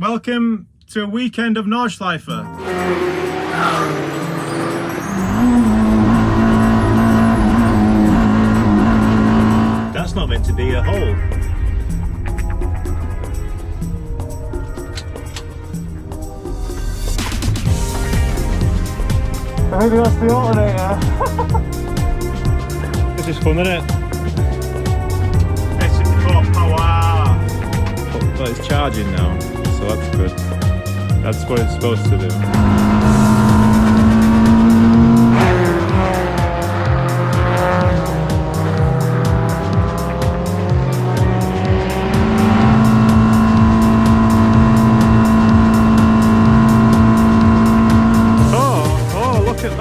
welcome to a weekend of Nordschleife. That's not meant to be a hole. Maybe that's the alternator. This is fun, isn't it? It's 64 power. But it's charging now, so that's good. That's what it's supposed to do.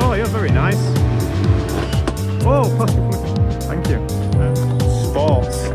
Oh, you're very nice. Oh, thank you. Sports.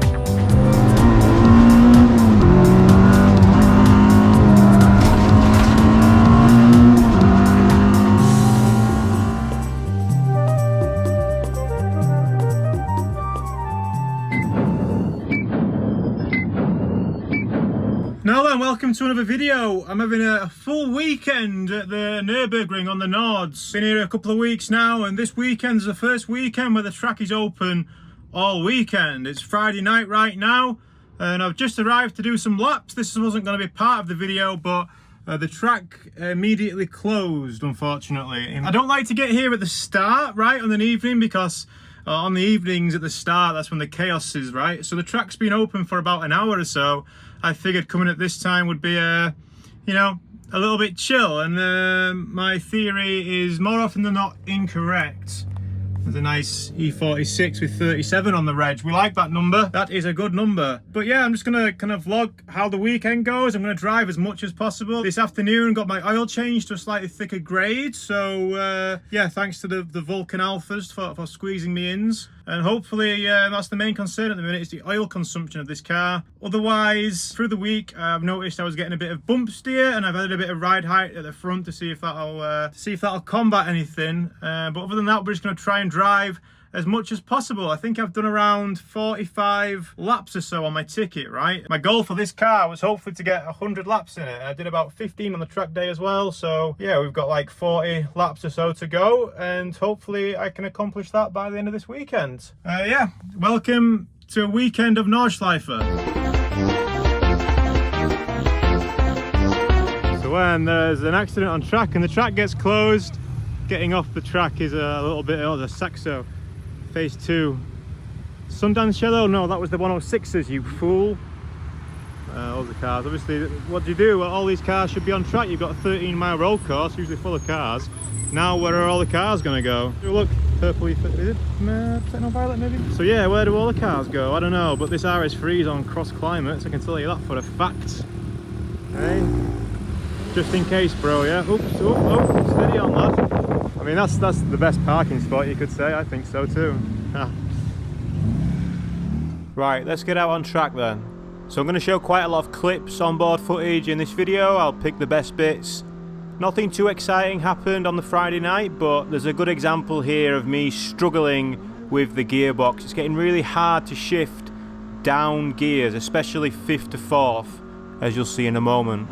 Now then, welcome to another video. I'm having a full weekend at the Nürburgring on the Nords. Been here a couple of weeks now, and this weekend's the first weekend where the track is open all weekend. It's Friday night right now, and I've just arrived to do some laps. This wasn't going to be part of the video, but the track immediately closed, unfortunately. I don't like to get here at the start, right, on an evening, because on the evenings at the start, that's when the chaos is, right? So the track's been open for about an hour or so. I figured coming at this time would be, you know, a little bit chill. And my theory is more often than not incorrect. There's a nice E46 with 37 on the reg. We like that number. That is a good number. But yeah, I'm just going to kind of vlog how the weekend goes. I'm going to drive as much as possible. This afternoon, got my oil changed to a slightly thicker grade. So yeah, thanks to the Vulcan Alphas for squeezing me ins. And hopefully that's the main concern at the minute, is the oil consumption of this car. Otherwise, through the week, I've noticed I was getting a bit of bump steer, and I've added a bit of ride height at the front to see if that'll combat anything. But other than that, we're just going to try and drive as much as possible. I think I've done around 45 laps or so on my ticket, right? My goal for this car was hopefully to get 100 laps in it. I did about 15 on the track day as well. So yeah, we've got like 40 laps or so to go, and hopefully I can accomplish that by the end of this weekend. Yeah, welcome to a weekend of Nordschleife. So when there's an accident on track and the track gets closed, getting off the track is a little bit of a Saxo. Phase 2. Sundance Yellow? No, that was the 106s, you fool. All the cars. Obviously, what do you do? Well, all these cars should be on track. You've got a 13-mile road course, usually full of cars. Now, where are all the cars going to go? Look, purple, is it Techno Violet maybe? So yeah, where do all the cars go? I don't know, but this RS3 is on cross climates. I can tell you that for a fact. Hey, just in case, bro, yeah? Oops, oh, steady on that. I mean, that's the best parking spot, you could say. I think so too. Right, let's get out on track then. So I'm going to show quite a lot of clips, onboard footage in this video. I'll pick the best bits. Nothing too exciting happened on the Friday night, but there's a good example here of me struggling with the gearbox. It's getting really hard to shift down gears, especially 5th to 4th, as you'll see in a moment.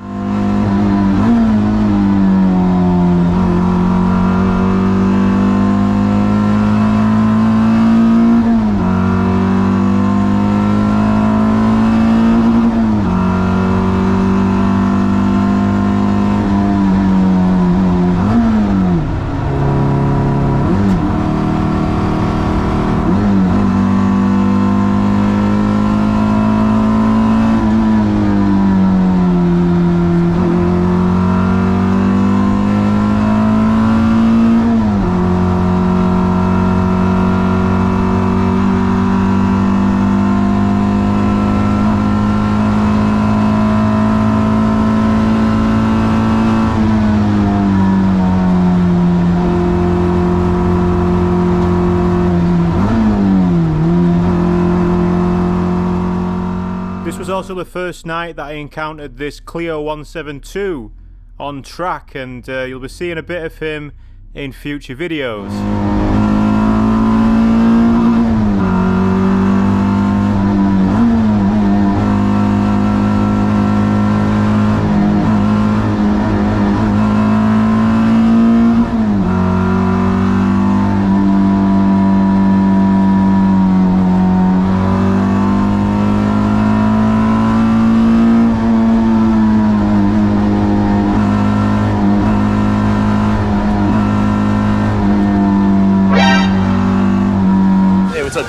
was also the first night that I encountered this Clio 172 on track, and you'll be seeing a bit of him in future videos.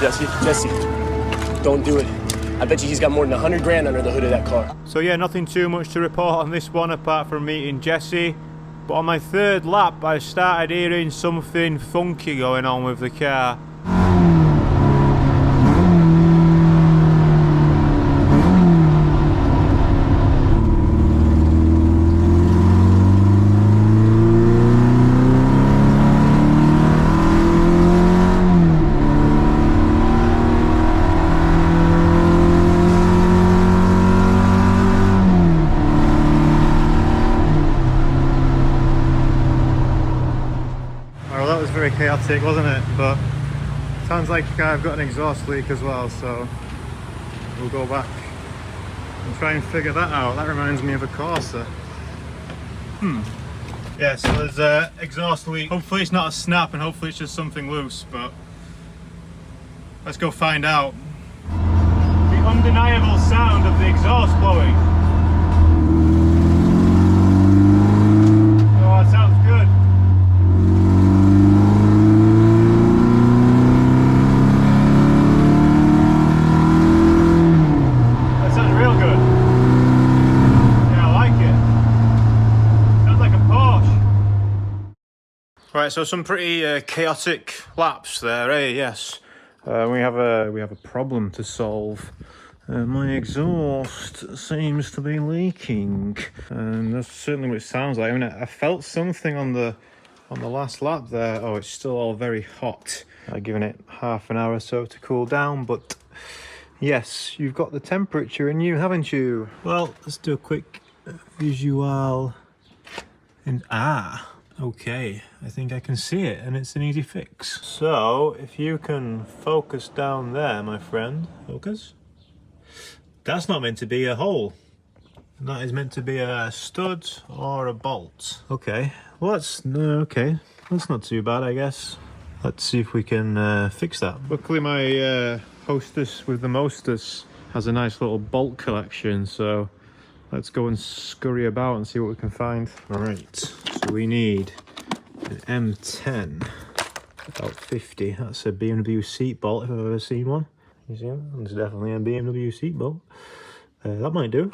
Jesse. Jesse, don't do it. I bet you he's got more than 100 grand under the hood of that car. So yeah, nothing too much to report on this one apart from meeting Jesse. But on my third lap, I started hearing something funky going on with the car. Very chaotic, wasn't it? But sounds like I've got an exhaust leak as well, so we'll go back and try and figure that out. That reminds me of a Corsa. Yeah, so there's an exhaust leak. Hopefully it's not a snap and hopefully it's just something loose, but let's go find out. The undeniable sound of the exhaust blowing. Oh, that sounds good. Right, so some pretty chaotic laps there, eh? Yes, we have a problem to solve. My exhaust seems to be leaking, and that's certainly what it sounds like. I mean, I felt something on the last lap there. Oh, it's still all very hot. I've given it half an hour or so to cool down, but yes, you've got the temperature in you, haven't you? Well, let's do a quick visual. And okay, I think I can see it, and it's an easy fix. So, if you can focus down there, my friend, focus. That's not meant to be a hole. That is meant to be a stud or a bolt. Okay, well that's not too bad, I guess. Let's see if we can fix that. Luckily my hostess with the mostess has a nice little bolt collection, so let's go and scurry about and see what we can find. All right, so we need an M10, about 50. That's a BMW seat bolt if I've ever seen one. You see that? There's definitely a BMW seat bolt. That might do.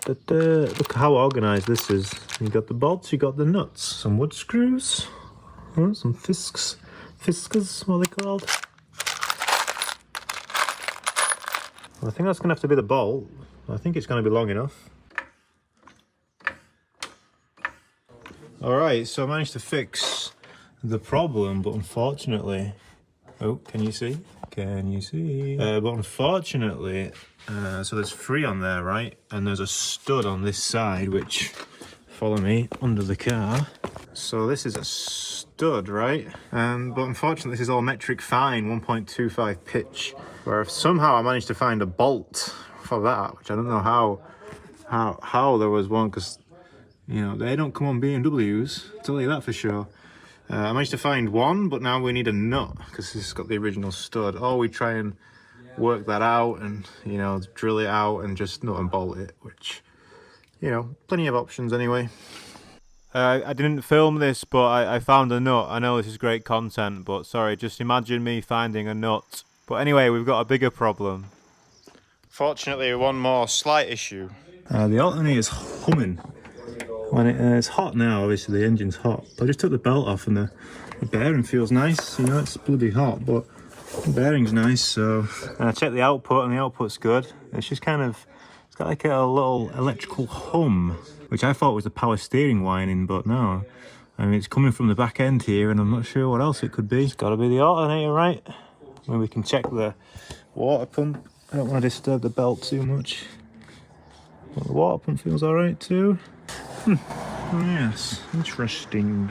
Look how organised this is. You got the bolts, you got the nuts, some wood screws, some fisks, what are they called? Well, I think that's gonna have to be the bolt. I think it's gonna be long enough. Alright, so I managed to fix the problem, but unfortunately... Oh, can you see? Can you see? But unfortunately, so there's 3 on there, right? And there's a stud on this side, which, follow me, under the car. So this is a stud, right? But unfortunately this is all metric fine, 1.25 pitch. Where somehow I managed to find a bolt for that, which I don't know how there was one, because you know, they don't come on BMWs, I'll tell you that for sure. I managed to find one, but now we need a nut, because this has got the original stud. Or we try and work that out and, you know, drill it out and just nut and bolt it, which, you know, plenty of options anyway. I didn't film this, but I found a nut. I know this is great content, but sorry, just imagine me finding a nut. But anyway, we've got a bigger problem. Fortunately, one more slight issue. The alternator is humming. When it's hot now, obviously the engine's hot. But I just took the belt off and the bearing feels nice. You know, it's bloody hot, but the bearing's nice. So and I checked the output and the output's good. It's just kind of, it's got like a little electrical hum, which I thought was the power steering whining, but no. I mean, it's coming from the back end here and I'm not sure what else it could be. It's got to be the alternator, right? Maybe we can check the water pump. I don't want to disturb the belt too much. But the water pump feels alright too. Yes, interesting.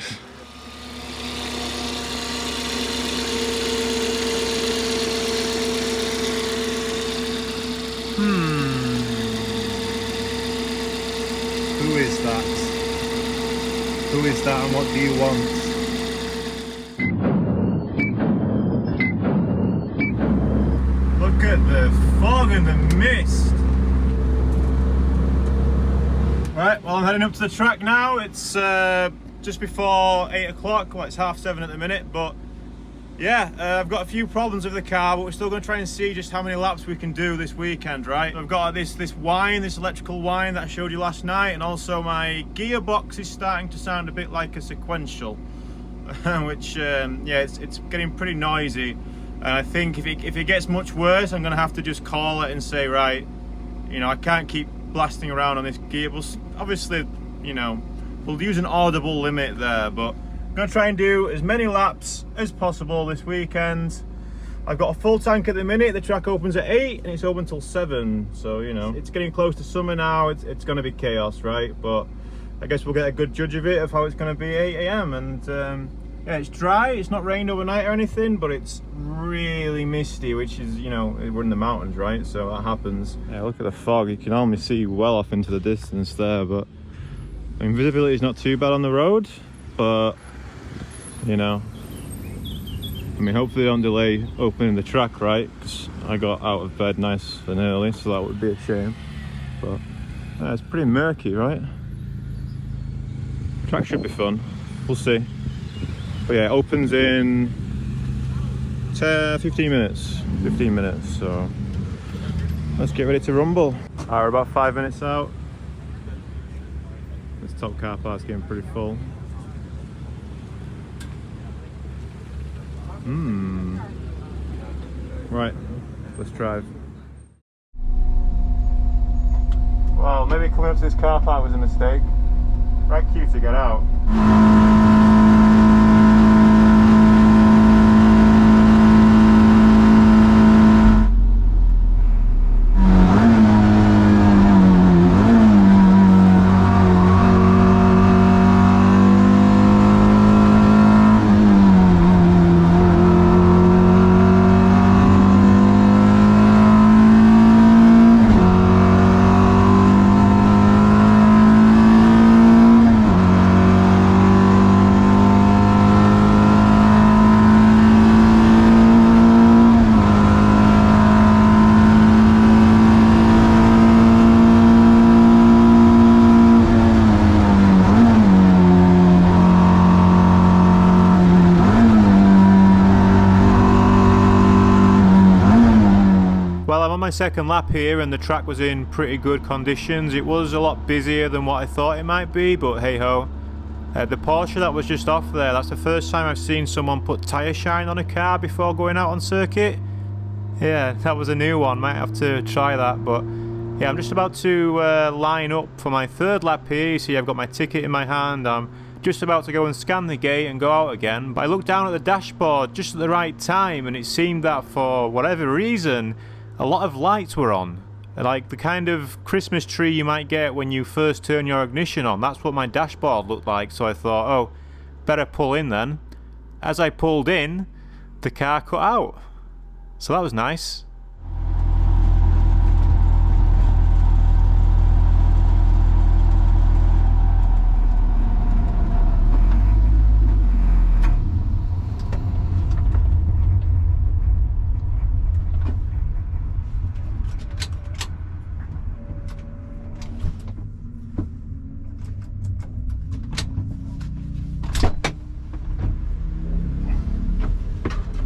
Who is that? Who is that and what do you want? Look at the fog and the mist. Right, well I'm heading up to the track now. It's just before 8 o'clock, well it's 7:30 at the minute, but Yeah, I've got a few problems with the car, but we're still going to try and see just how many laps we can do this weekend, right? I've got this electrical whine that I showed you last night, and also my gearbox is starting to sound a bit like a sequential, which, yeah, it's getting pretty noisy. And I think if it gets much worse, I'm going to have to just call it and say, right, you know, I can't keep blasting around on this gearbox. Obviously, you know, we'll use an audible limit there, but I'm going to try and do as many laps as possible this weekend. I've got a full tank at the minute. The track opens at 8 and it's open till 7. So, you know, it's getting close to summer now. It's going to be chaos, right? But I guess we'll get a good judge of it, of how it's going to be 8 AM. And yeah, it's dry. It's not rained overnight or anything, but it's really misty, which is, you know, we're in the mountains, right? So that happens. Yeah, look at the fog. You can almost see well off into the distance there, but I mean, visibility is not too bad on the road, but you know, I mean, hopefully they don't delay opening the track, right? Because I got out of bed nice and early, so that would be a shame. But it's pretty murky, right? Track should be fun. We'll see. But yeah, it opens in 15 minutes. 15 minutes, so let's get ready to rumble. Alright, we're about 5 minutes out. This top car park's getting pretty full. Right, let's drive. Well, maybe coming up to this car park was a mistake. Right cue to get out. Well, I'm on my second lap here and the track was in pretty good conditions. It was a lot busier than what I thought it might be, but hey ho. The Porsche that was just off there, that's the first time I've seen someone put tyre shine on a car before going out on circuit. Yeah, that was a new one, might have to try that, but yeah, I'm just about to line up for my third lap here. You see I've got my ticket in my hand, I'm just about to go and scan the gate and go out again, but I looked down at the dashboard just at the right time and it seemed that for whatever reason, a lot of lights were on. Like the kind of Christmas tree you might get when you first turn your ignition on. That's what my dashboard looked like, so I thought, oh, better pull in then. As I pulled in, the car cut out. So that was nice.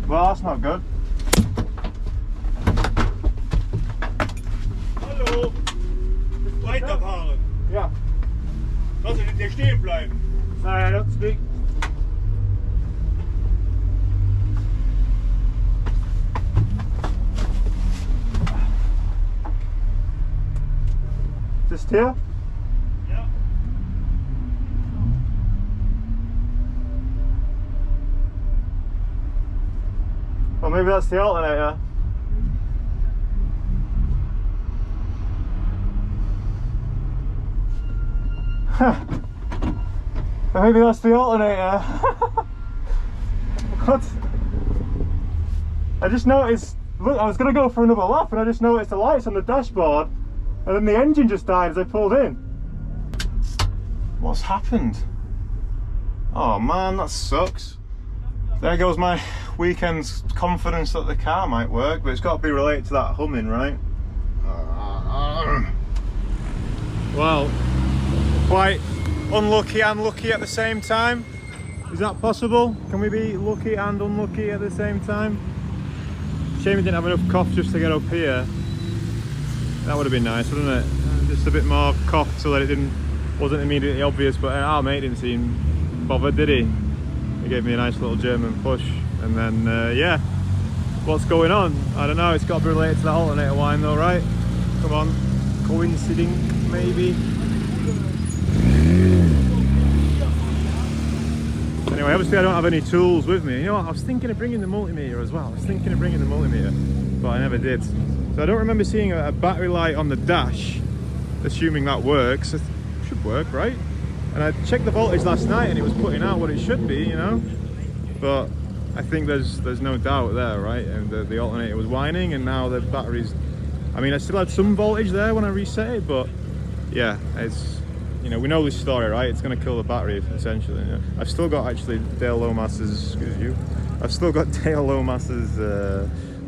Well, that's not good. Hallo, weiterfahren. Ja. Lass ihn hier stehen bleiben. Sorry, I don't speak. Just here? Ja. Well, maybe that's the alternator. Maybe that's the alternator. What? I just noticed, look, I was going to go for another lap and I just noticed the lights on the dashboard and then the engine just died as I pulled in. What's happened? Oh man, that sucks. There goes my weekend's confidence that the car might work, but it's got to be related to that humming, right? Well, quite unlucky and lucky at the same time. Is that possible? Can we be lucky and unlucky at the same time? Shame we didn't have enough cough just to get up here. That would have been nice, wouldn't it? Just a bit more cough so that it wasn't immediately obvious, but our mate didn't seem bothered, did he? He gave me a nice little German push, and then yeah, what's going on? I don't know, it's got to be related to that alternator whine though, right? Come on, coinciding maybe? Anyway, obviously I don't have any tools with me. You know what, I was thinking of bringing the multimeter as well. But I never did. So I don't remember seeing a battery light on the dash, assuming that works. It should work, right? And I checked the voltage last night and it was putting out what it should be, you know? But I think there's no doubt there, right? And the alternator was whining, and now the battery's... I mean, I still had some voltage there when I reset it, but yeah, it's... You know, we know this story, right? It's going to kill the battery, essentially. You know? I've still got actually Dale Lomas's... Excuse you. I've still got Dale Lomas's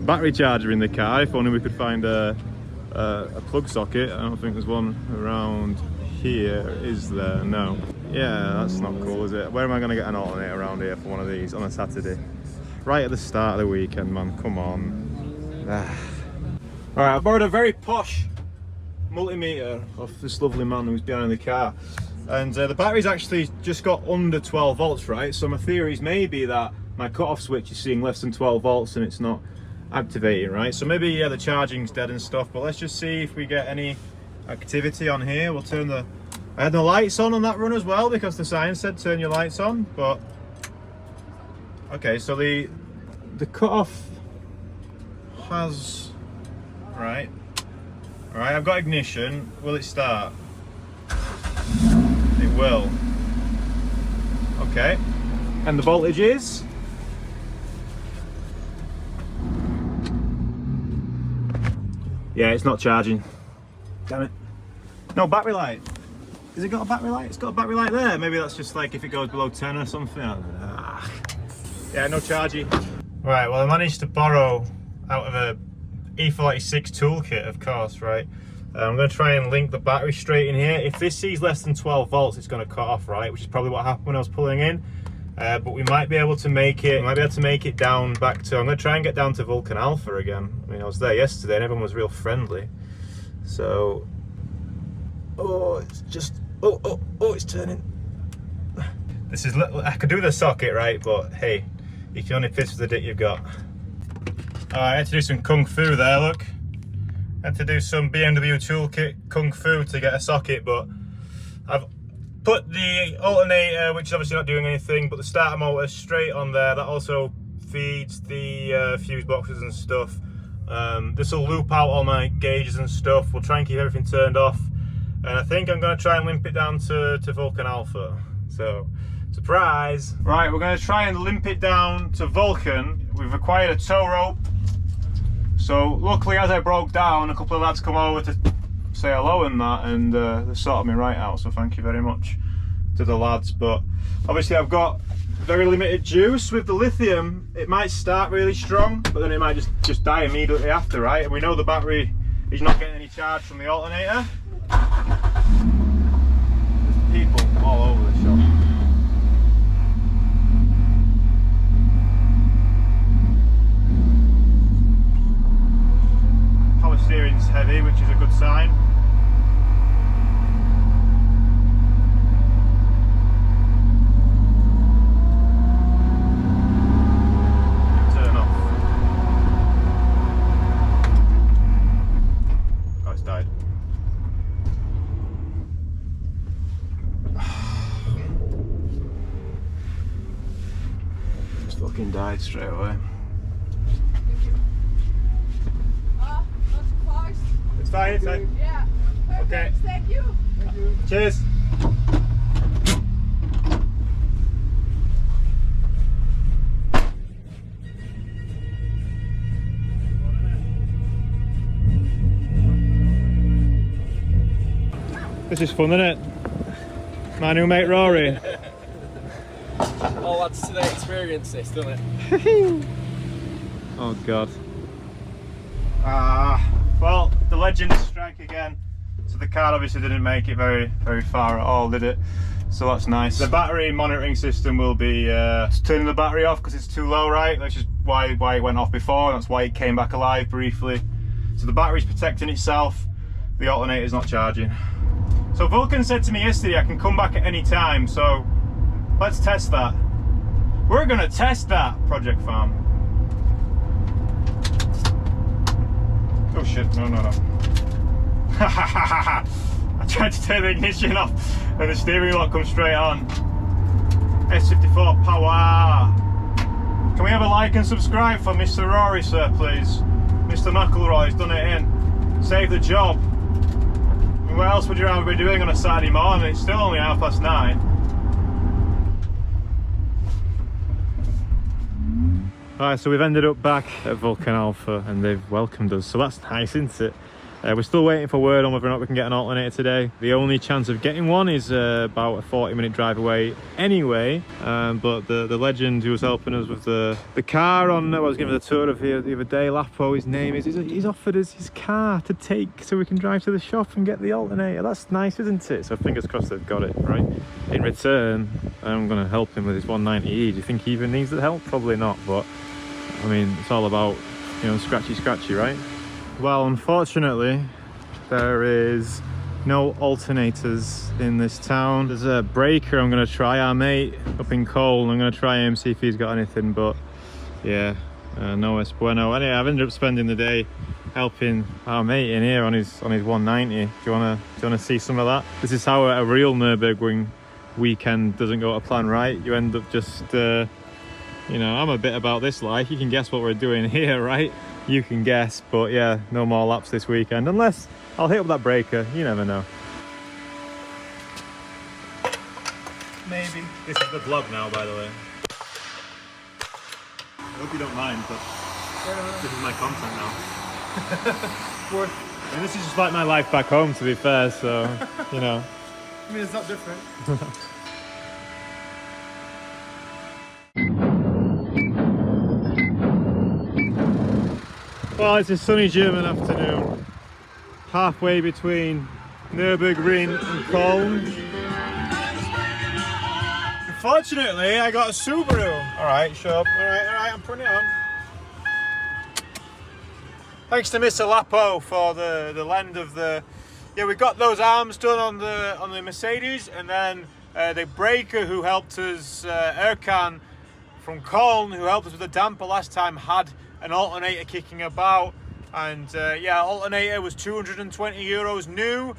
battery charger in the car. If only we could find a plug socket. I don't think there's one around here, is there? No. Yeah, that's not cool, is it? Where am I going to get an alternator around here for one of these on a Saturday? Right at the start of the weekend, man. Come on. Alright, I borrowed a very posh multimeter off this lovely man who's behind the car, and the battery's actually just got under 12 volts, right? So my theory is maybe that my cut-off switch is seeing less than 12 volts and it's not activating, right? So maybe, yeah, the charging's dead and stuff, but let's just see if we get any activity on here. We'll turn the... I had the lights on that run as well because the sign said turn your lights on, but... Okay, so the cut-off has... Right. Alright, I've got ignition. Will it start? It will. Okay. And the voltage is? Yeah, it's not charging. Damn it. No battery light. Has it got a battery light? It's got a battery light there. Maybe that's just like if it goes below 10 or something. Yeah, no charging. Right, well I managed to borrow out of a E46 toolkit, of course, right? I'm going to try and link the battery straight in here. If this sees less than 12 volts, it's going to cut off, right? Which is probably what happened when I was pulling in. But we might be able to make it, down back to... I'm going to try and get down to Vulcan Alpha again. I mean, I was there yesterday and everyone was real friendly. So... Oh, it's just... Oh, it's turning. This is... I could do the socket, right? But hey, you can only piss with the dick you've got. I had to do some kung fu there, look. I had to do some BMW toolkit kung fu to get a socket, but I've put the alternator, which is obviously not doing anything, but the starter motor straight on there. That also feeds the fuse boxes and stuff. This will loop out all my gauges and stuff. We'll try and keep everything turned off. And I think I'm going to try and limp it down to Vulcan Alpha. So, surprise! Right, we're going to try and limp it down to Vulcan. We've acquired a tow rope. So luckily, as I broke down, a couple of lads come over to say hello and that, and they sorted me right out, so thank you very much to the lads. But obviously I've got very limited juice with the lithium. It might start really strong, but then it might just die immediately after, right? And we know the battery is not getting any charge from the alternator. There's people all over the shop. Steering's heavy, which is a good sign. Turn off. Oh, it's died. Just fucking died straight away. It's fine, it's fine. Yeah. Perfect. Okay. Thank you. Thank you. Cheers. This is fun, isn't it? My new mate Rory. All adds to the experience, this, doesn't it? Oh God. Well, the legends strike again. So the car obviously didn't make it very far at all, did it? So that's nice. The battery monitoring system will be turning the battery off because it's too low, right? That's just why it went off before. That's why it came back alive briefly. So the battery's protecting itself. The alternator's not charging. So Vulcan said to me yesterday I can come back at any time, so let's test that. We're gonna test that, Project Farm. Oh shit, no. I tried to turn the ignition off and the steering lock comes straight on. S54 power. Can we have a like and subscribe for Mr. Rory, sir, please? Mr. McElroy's done it in. Save the job. I mean, what else would you rather be doing on a Saturday morning? It's still only 9:30. Alright, so we've ended up back at Vulcan Alpha and they've welcomed us, so that's nice, isn't it? We're still waiting for word on whether or not we can get an alternator today. The only chance of getting one is about a 40-minute drive away anyway, but the legend who was helping us with the car on, I was giving the tour of here the other day, Lapo, his name is, he's offered us his car to take so we can drive to the shop and get the alternator. That's nice, isn't it? So fingers crossed they've got it, right? In return, I'm going to help him with his 190E. Do you think he even needs the help? Probably not, but I mean, it's all about, you know, scratchy, right? Well, unfortunately, there is no alternators in this town. There's a breaker I'm going to try. Our mate up in Cole, I'm going to try him, see if he's got anything, but yeah, no es bueno. Anyway, I've ended up spending the day helping our mate in here on his 190. Do you want to see some of that? This is how a real Nürburgring weekend doesn't go to plan, right? You end up just, you know, I'm a bit about this life. You can guess what we're doing here, right? You can guess, but yeah, no more laps this weekend, unless I'll hit up that breaker. You never know. Maybe. This is the vlog now, by the way. I hope you don't mind, but this is my content now. And this is just like my life back home, to be fair, so, you know. I mean, it's not different. Well, it's a sunny German afternoon, halfway between Nürburgring and Cologne. Unfortunately, I got a Subaru. Alright, show up. Alright, I'm putting it on. Thanks to Mr. Lapo for the lend of the... Yeah, we got those arms done on the Mercedes, and then the breaker who helped us, Erkan from Cologne, who helped us with the damper last time, had an alternator kicking about, and yeah, alternator was 220 euros new.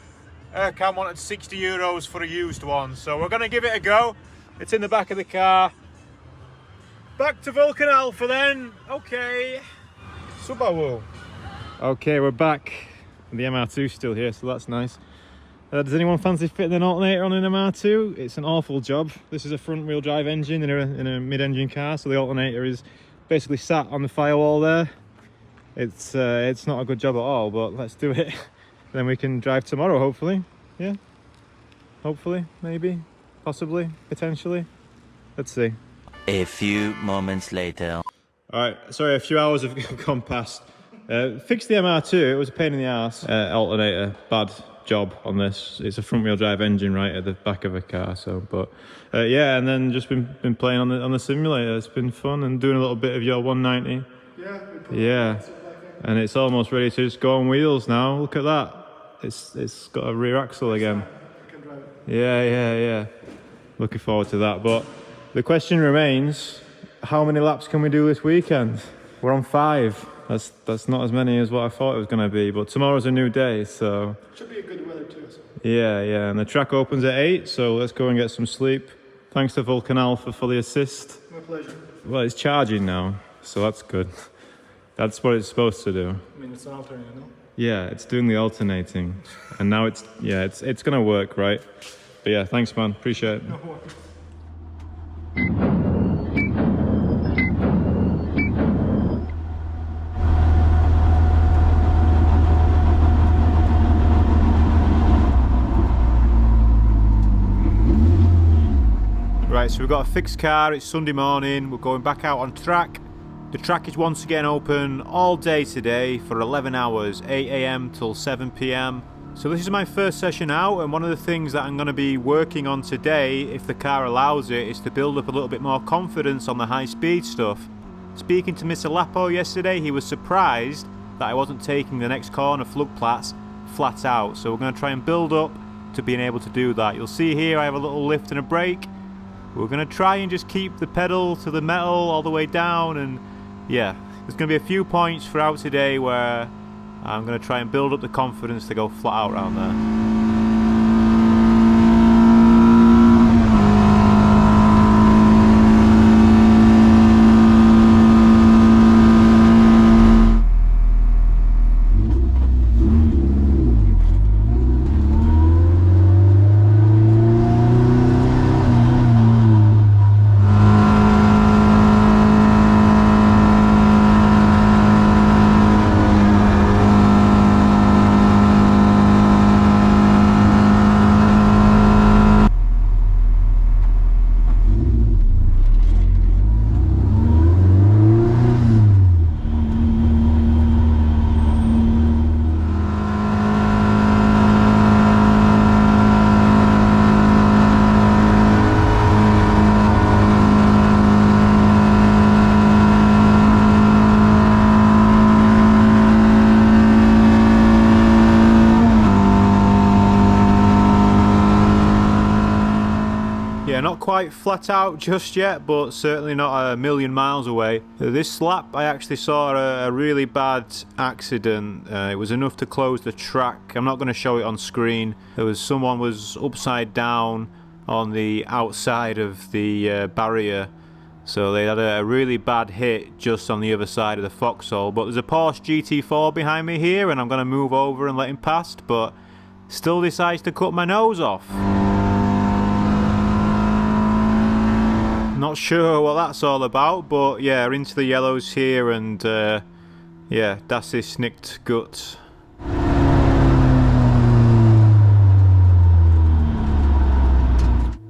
Erkan wanted 60 euros for a used one, so we're gonna give it a go. It's in the back of the car. Back to Vulcan Alpha then. Okay, Subaru. Okay, we're back. The MR2's still here, so that's nice. Does anyone fancy fitting an alternator on an MR2? It's an awful job. This is a front-wheel drive engine in a mid-engine car, so the alternator is basically sat on the firewall there. It's not a good job at all, but let's do it. Then we can drive tomorrow, hopefully. Yeah, hopefully, maybe, possibly, potentially. Let's see. A few moments later. All right, sorry, a few hours have gone past. Fixed the MR2. It was a pain in the arse. Alternator, bad job on this. It's a front-wheel drive engine right at the back of a car. So, but yeah, and then just been playing on the simulator. It's been fun and doing a little bit of your 190. Yeah, and it's almost ready to just go on wheels now. Look at that. It's got a rear axle again. Yeah. Looking forward to that. But the question remains: how many laps can we do this weekend? We're on 5. That's not as many as what I thought it was going to be, but tomorrow's a new day, so... Should be a good weather too. So. Yeah, and the track opens at 8, so let's go and get some sleep. Thanks to Vulcan Alpha for the assist. My pleasure. Well, it's charging now, so that's good. That's what it's supposed to do. I mean, it's an alternator, no? Yeah, it's doing the alternating, and now it's going to work, right? But yeah, thanks, man. Appreciate it. No worries. Right, so we've got a fixed car, it's Sunday morning, we're going back out on track. The track is once again open all day today for 11 hours, 8 AM till 7 PM. So this is my first session out, and one of the things that I'm going to be working on today, if the car allows it, is to build up a little bit more confidence on the high speed stuff. Speaking to Mr. Lapo yesterday, he was surprised that I wasn't taking the next corner Flugplatz flat out, so we're going to try and build up to being able to do that. You'll see here I have a little lift and a brake. We're going to try and just keep the pedal to the metal all the way down, and yeah, there's going to be a few points throughout today where I'm going to try and build up the confidence to go flat out around there. Yeah, not quite flat out just yet, but certainly not a million miles away. This lap I actually saw a really bad accident. It was enough to close the track. I'm not going to show it on screen. Someone was upside down on the outside of the barrier, so they had a really bad hit just on the other side of the foxhole. But there's a Porsche GT4 behind me here, and I'm going to move over and let him past, but still decides to cut my nose off. Not sure what that's all about, but yeah, into the yellows here, and yeah, das ist nicht gut.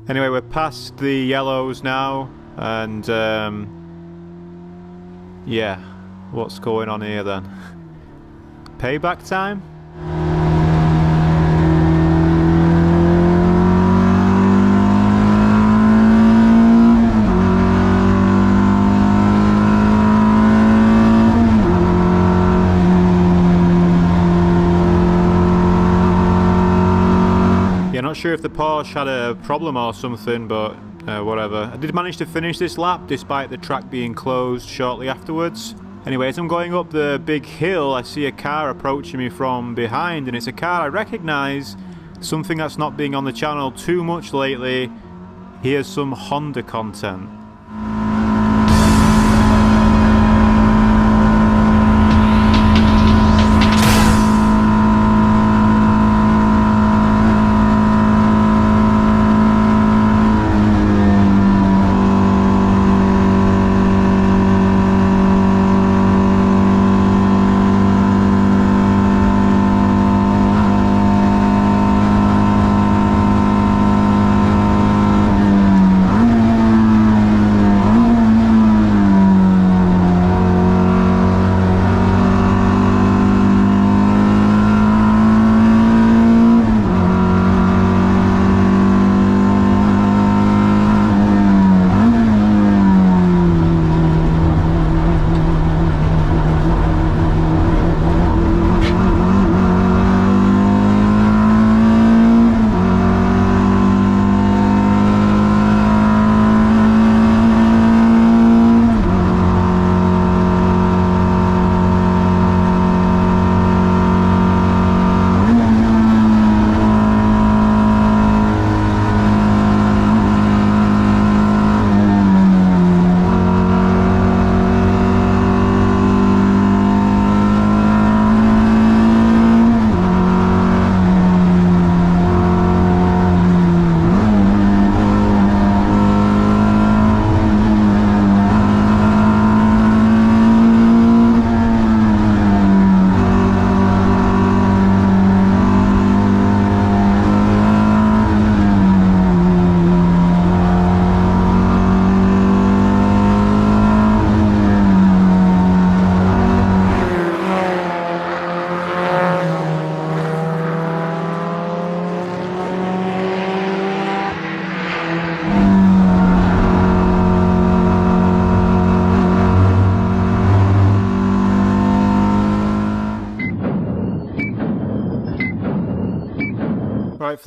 Anyway, we're past the yellows now, and yeah, what's going on here then? Payback time? Not sure if the Porsche had a problem or something, but whatever. I did manage to finish this lap despite the track being closed shortly afterwards. Anyway, as I'm going up the big hill, I see a car approaching me from behind, and it's a car I recognise, something that's not being on the channel too much lately. Here's some Honda content.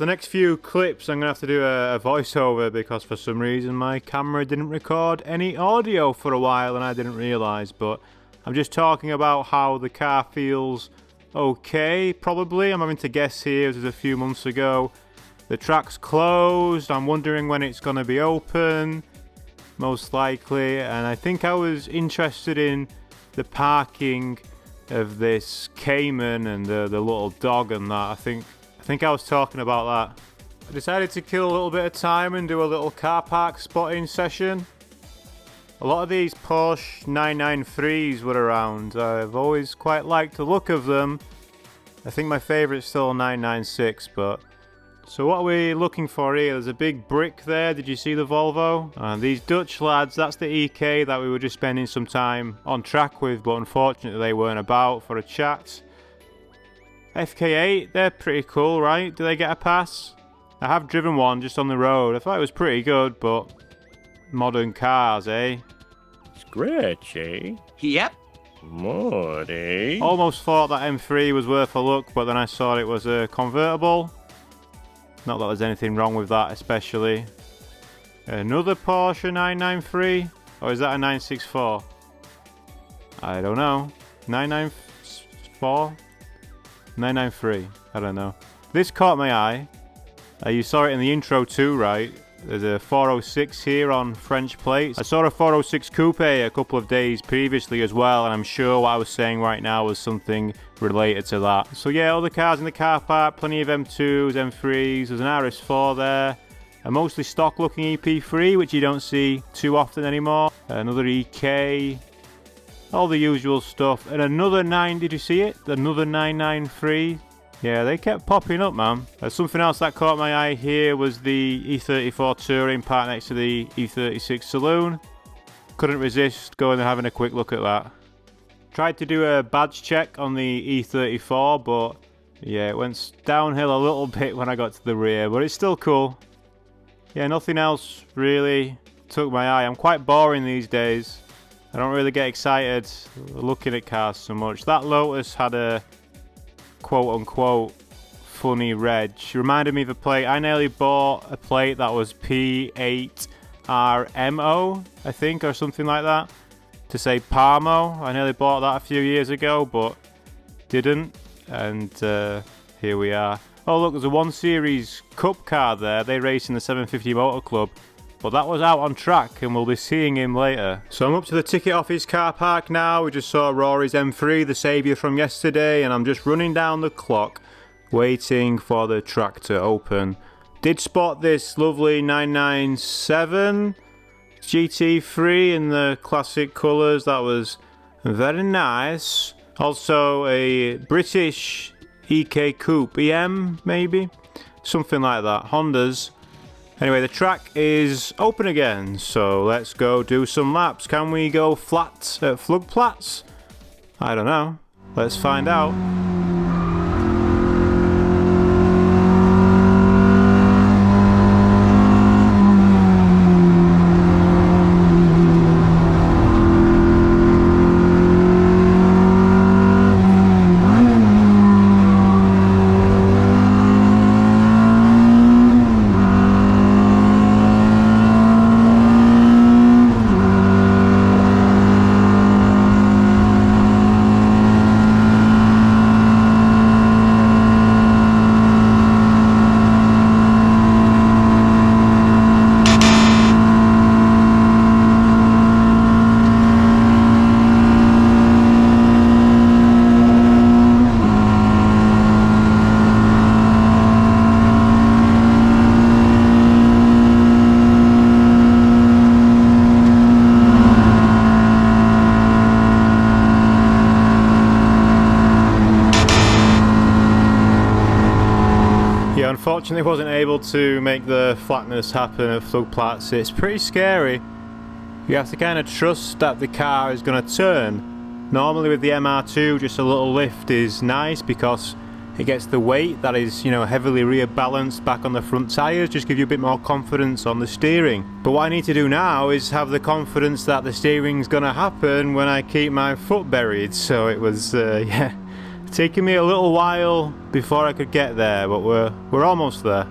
the next few clips I'm going to have to do a voiceover because for some reason my camera didn't record any audio for a while and I didn't realise, but I'm just talking about how the car feels okay, probably. I'm having to guess here, this was a few months ago. The track's closed, I'm wondering when it's going to be open, most likely, and I think I was interested in the parking of this Cayman and the little dog and that. I think I was talking about that. I decided to kill a little bit of time and do a little car park spotting session. A lot of these Porsche 993s were around. I've always quite liked the look of them. I think my favourite's still 996, but... So what are we looking for here? There's a big brick there. Did you see the Volvo? And these Dutch lads, that's the EK that we were just spending some time on track with, but unfortunately they weren't about for a chat. FK8, they're pretty cool, right? Do they get a pass? I have driven one just on the road. I thought it was pretty good, but modern cars, eh? Scratch, eh? Yep. Mod, eh? Almost thought that M3 was worth a look, but then I saw it was a convertible. Not that there's anything wrong with that, especially. Another Porsche 993? Or is that a 964? I don't know. 994? 993? I don't know. This caught my eye. You saw it in the intro too, right? There's a 406 here on French plates. I saw a 406 Coupe a couple of days previously as well, and I'm sure what I was saying right now was something related to that. So yeah, other cars in the car park, plenty of M2s, M3s, there's an RS4 there. A mostly stock looking EP3, which you don't see too often anymore. Another EK, all the usual stuff. And another 9, did you see it? Another 993. Yeah, they kept popping up, man. Something else that caught my eye here was the E34 Touring parked next to the E36 Saloon. Couldn't resist going and having a quick look at that. Tried to do a badge check on the E34, but yeah, it went downhill a little bit when I got to the rear, but it's still cool. Yeah, nothing else really took my eye. I'm quite boring these days. I don't really get excited looking at cars so much. That Lotus had a quote-unquote funny reg. Reminded me of a plate. I nearly bought a plate that was P8RMO, I think, or something like that, to say Parmo. I nearly bought that a few years ago, but didn't, and here we are. Oh look, there's a 1 Series Cup car there. They race in the 750 Motor Club, but that was out on track and we'll be seeing him later. So I'm up to the ticket office car park now. We just saw Rory's M3, the saviour from yesterday, and I'm just running down the clock waiting for the track to open. Did spot this lovely 997 GT3 in the classic colours. That was very nice. Also a British EK Coupe, EM maybe? Something like that, Hondas. Anyway, the track is open again, so let's go do some laps. Can we go flat at Flugplatz? I don't know. Let's find out. Unfortunately wasn't able to make the flatness happen at Flugplatz. It's pretty scary. You have to kind of trust that the car is going to turn. Normally with the MR2 just a little lift is nice because it gets the weight that is, you know, heavily rear balanced back on the front tyres, just give you a bit more confidence on the steering. But what I need to do now is have the confidence that the steering's going to happen when I keep my foot buried. So it was, yeah, taking me a little while before I could get there, but we're almost there.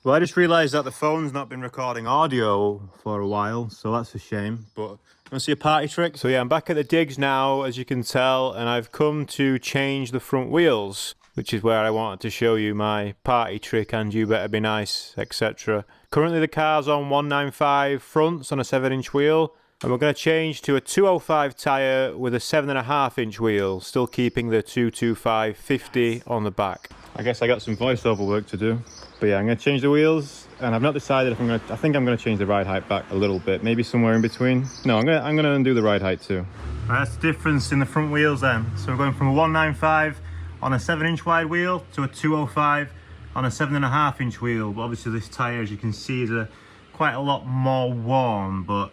Well, I just realised that the phone's not been recording audio for a while, so that's a shame. But you want to see a party trick? So yeah, I'm back at the digs now, as you can tell, and I've come to change the front wheels, which is where I wanted to show you my party trick and you better be nice, etc. Currently the car's on 195 fronts on a 7-inch wheel, and we're going to change to a 205 tyre with a 7.5-inch wheel, still keeping the 225 50 on the back. I guess I got some voiceover work to do. But yeah, I'm going to change the wheels, and I've not decided if I'm going to... I think I'm going to change the ride height back a little bit, maybe somewhere in between. No, I'm going to undo the ride height too. Right, that's the difference in the front wheels then. So we're going from a 195 on a 7-inch wide wheel to a 205 on a 7.5-inch wheel. But obviously this tyre, as you can see, is quite a lot more worn, but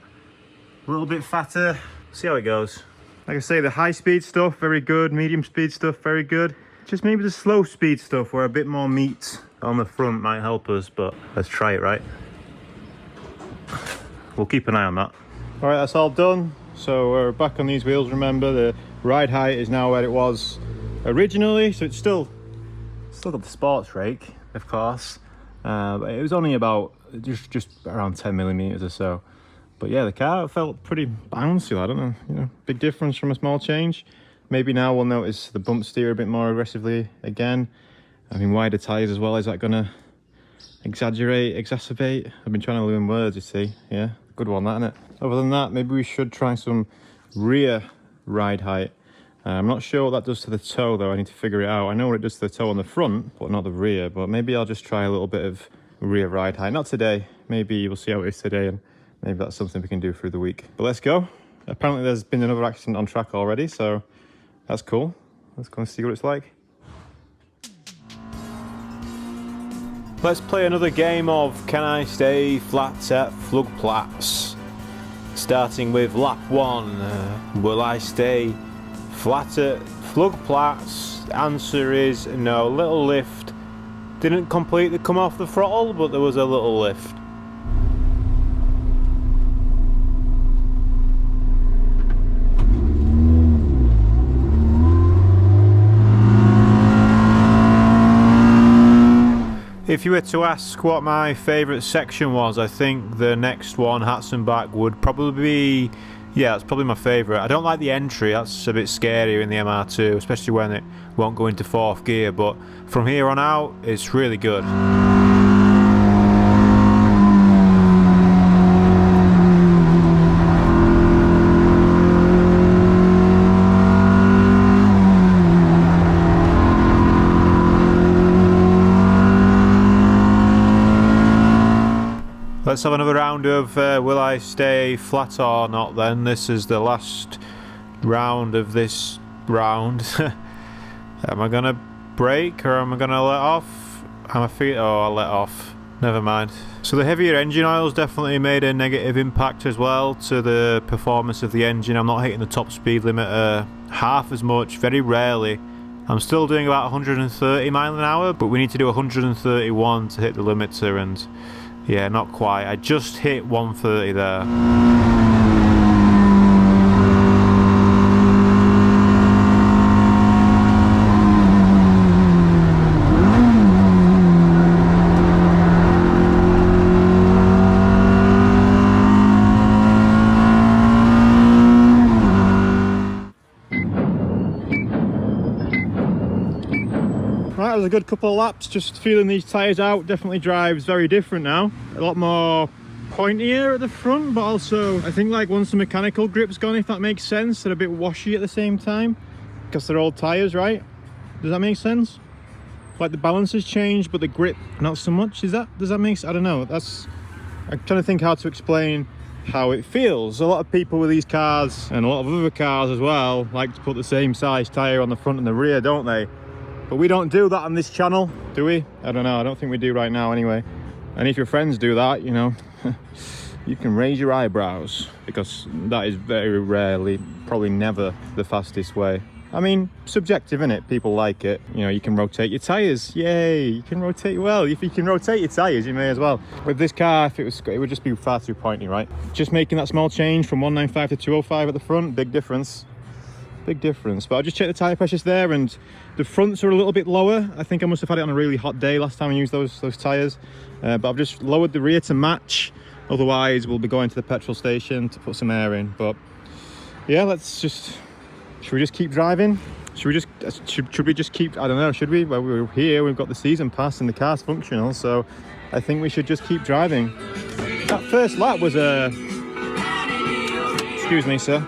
a little bit fatter. See how it goes. Like I say, the high speed stuff, very good. Medium speed stuff, very good. Just maybe the slow speed stuff where a bit more meat on the front might help us, but let's try it, right? We'll keep an eye on that. All right, that's all done. So we're back on these wheels. Remember, the ride height is now where it was originally, so it's still got the sports rake, of course, but it was only about just around 10 millimeters or so. But yeah, the car felt pretty bouncy. I don't know, you know, big difference from a small change. Maybe now we'll notice the bump steer a bit more aggressively again. I mean, wider tyres as well, is that going to exacerbate? I've been trying to learn words, you see. Yeah, good one, that, isn't it? Other than that, maybe we should try some rear ride height. I'm not sure what that does to the toe, though. I need to figure it out. I know what it does to the toe on the front, but not the rear. But maybe I'll just try a little bit of rear ride height. Not today. Maybe we'll see how it is today, and maybe that's something we can do through the week. But let's go. Apparently there's been another accident on track already, so that's cool. Let's go and see what it's like. Let's play another game of Can I Stay Flat at Flugplatz? Starting with lap 1. Will I stay flat at Flugplatz? The answer is no. Little lift. Didn't completely come off the throttle, but there was a little lift. If you were to ask what my favourite section was, I think the next one, Hatzenbach, would probably be... Yeah, it's probably my favourite. I don't like the entry, that's a bit scarier in the MR2, especially when it won't go into 4th gear, but from here on out, it's really good. Let's have another round of will I stay flat or not then. This is the last round of this round. Am I going to brake or am I going to let off? I'll let off. Never mind. So the heavier engine oil's definitely made a negative impact as well to the performance of the engine. I'm not hitting the top speed limit half as much, very rarely. I'm still doing about 130 miles an hour, but we need to do 131 to hit the limiter, and yeah, not quite. I just hit 130 there. Right, it was a good couple of laps, just feeling these tyres out. Definitely drives very different now. A lot more pointier at the front, but also I think like once the mechanical grip's gone, if that makes sense, they're a bit washy at the same time because they're old tyres, right? Does that make sense? Like the balance has changed, but the grip not so much. Does that make sense? I don't know. I'm trying to think how to explain how it feels. A lot of people with these cars and a lot of other cars as well like to put the same size tyre on the front and the rear, don't they? But we don't do that on this channel, do we? I don't know, I don't think we do right now anyway. And if your friends do that, you know, you can raise your eyebrows, because that is very rarely, probably never, the fastest way. I mean, subjective, innit? People like it. You know, you can rotate your tyres. Yay, you can rotate well. If you can rotate your tyres, you may as well. With this car, if it would just be far too pointy, right? Just making that small change from 195 to 205 at the front, big difference. big difference. But I'll just check the tyre pressures there, and the fronts are a little bit lower. I think I must have had it on a really hot day last time I used those tyres. But I've just lowered the rear to match. Otherwise, we'll be going to the petrol station to put some air in. But yeah, should we just keep driving? Should we just keep, I don't know, should we? Well, we're here, we've got the season pass and the car's functional, so I think we should just keep driving. That first lap was excuse me, sir.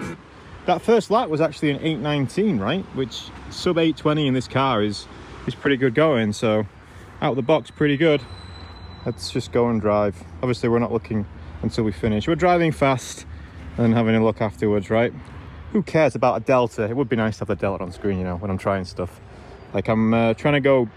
That first lap was actually an 8:19, right? Which sub 8:20 in this car is pretty good going, so out of the box, pretty good. Let's just go and drive. Obviously, we're not looking until we finish. We're driving fast and having a look afterwards, right? Who cares about a delta? It would be nice to have the delta on screen, you know, when I'm trying stuff. Like, I'm trying to go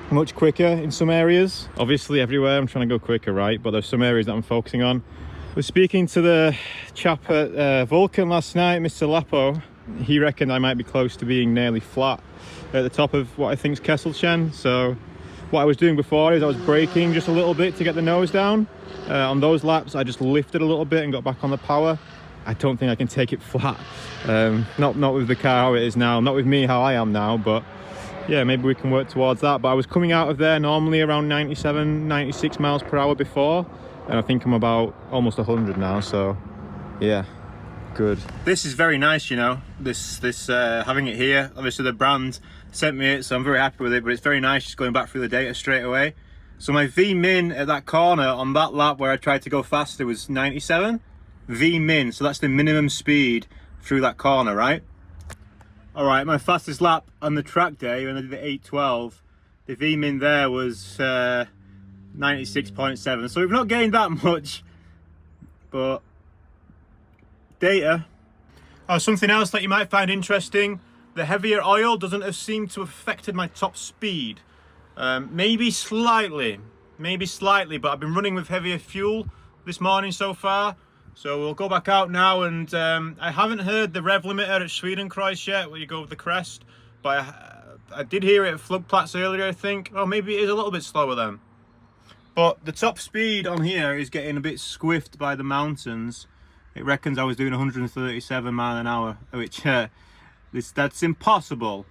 much quicker in some areas. Obviously, everywhere I'm trying to go quicker, right? But there's some areas that I'm focusing on. I was speaking to the chap at Vulcan last night, Mr. Lapo. He reckoned I might be close to being nearly flat at the top of what I think is Kesselchen. So what I was doing before is I was braking just a little bit to get the nose down. On those laps, I just lifted a little bit and got back on the power. I don't think I can take it flat. Not with the car how it is now, not with me how I am now, but yeah, maybe we can work towards that. But I was coming out of there normally around 97, 96 miles per hour before, and I think I'm about almost 100 now, so yeah, good. This is very nice, you know, this having it here. Obviously the brand sent me it, so I'm very happy with it, but it's very nice just going back through the data straight away. So my V-min at that corner on that lap where I tried to go faster was 97. V-min, so that's the minimum speed through that corner, right? All right, my fastest lap on the track day when I did the 8:12, the V-min there was 96.7. So we've not gained that much, but data. Oh, something else that you might find interesting, the heavier oil doesn't seem to have affected my top speed. Maybe slightly, but I've been running with heavier fuel this morning so far. So we'll go back out now, and I haven't heard the rev limiter at Swedenkreuz yet, where you go with the crest, but I did hear it at Flugplatz earlier, I think. Oh, maybe it is a little bit slower then. But the top speed on here is getting a bit squiffed by the mountains. It reckons I was doing 137 miles an hour, which that's impossible.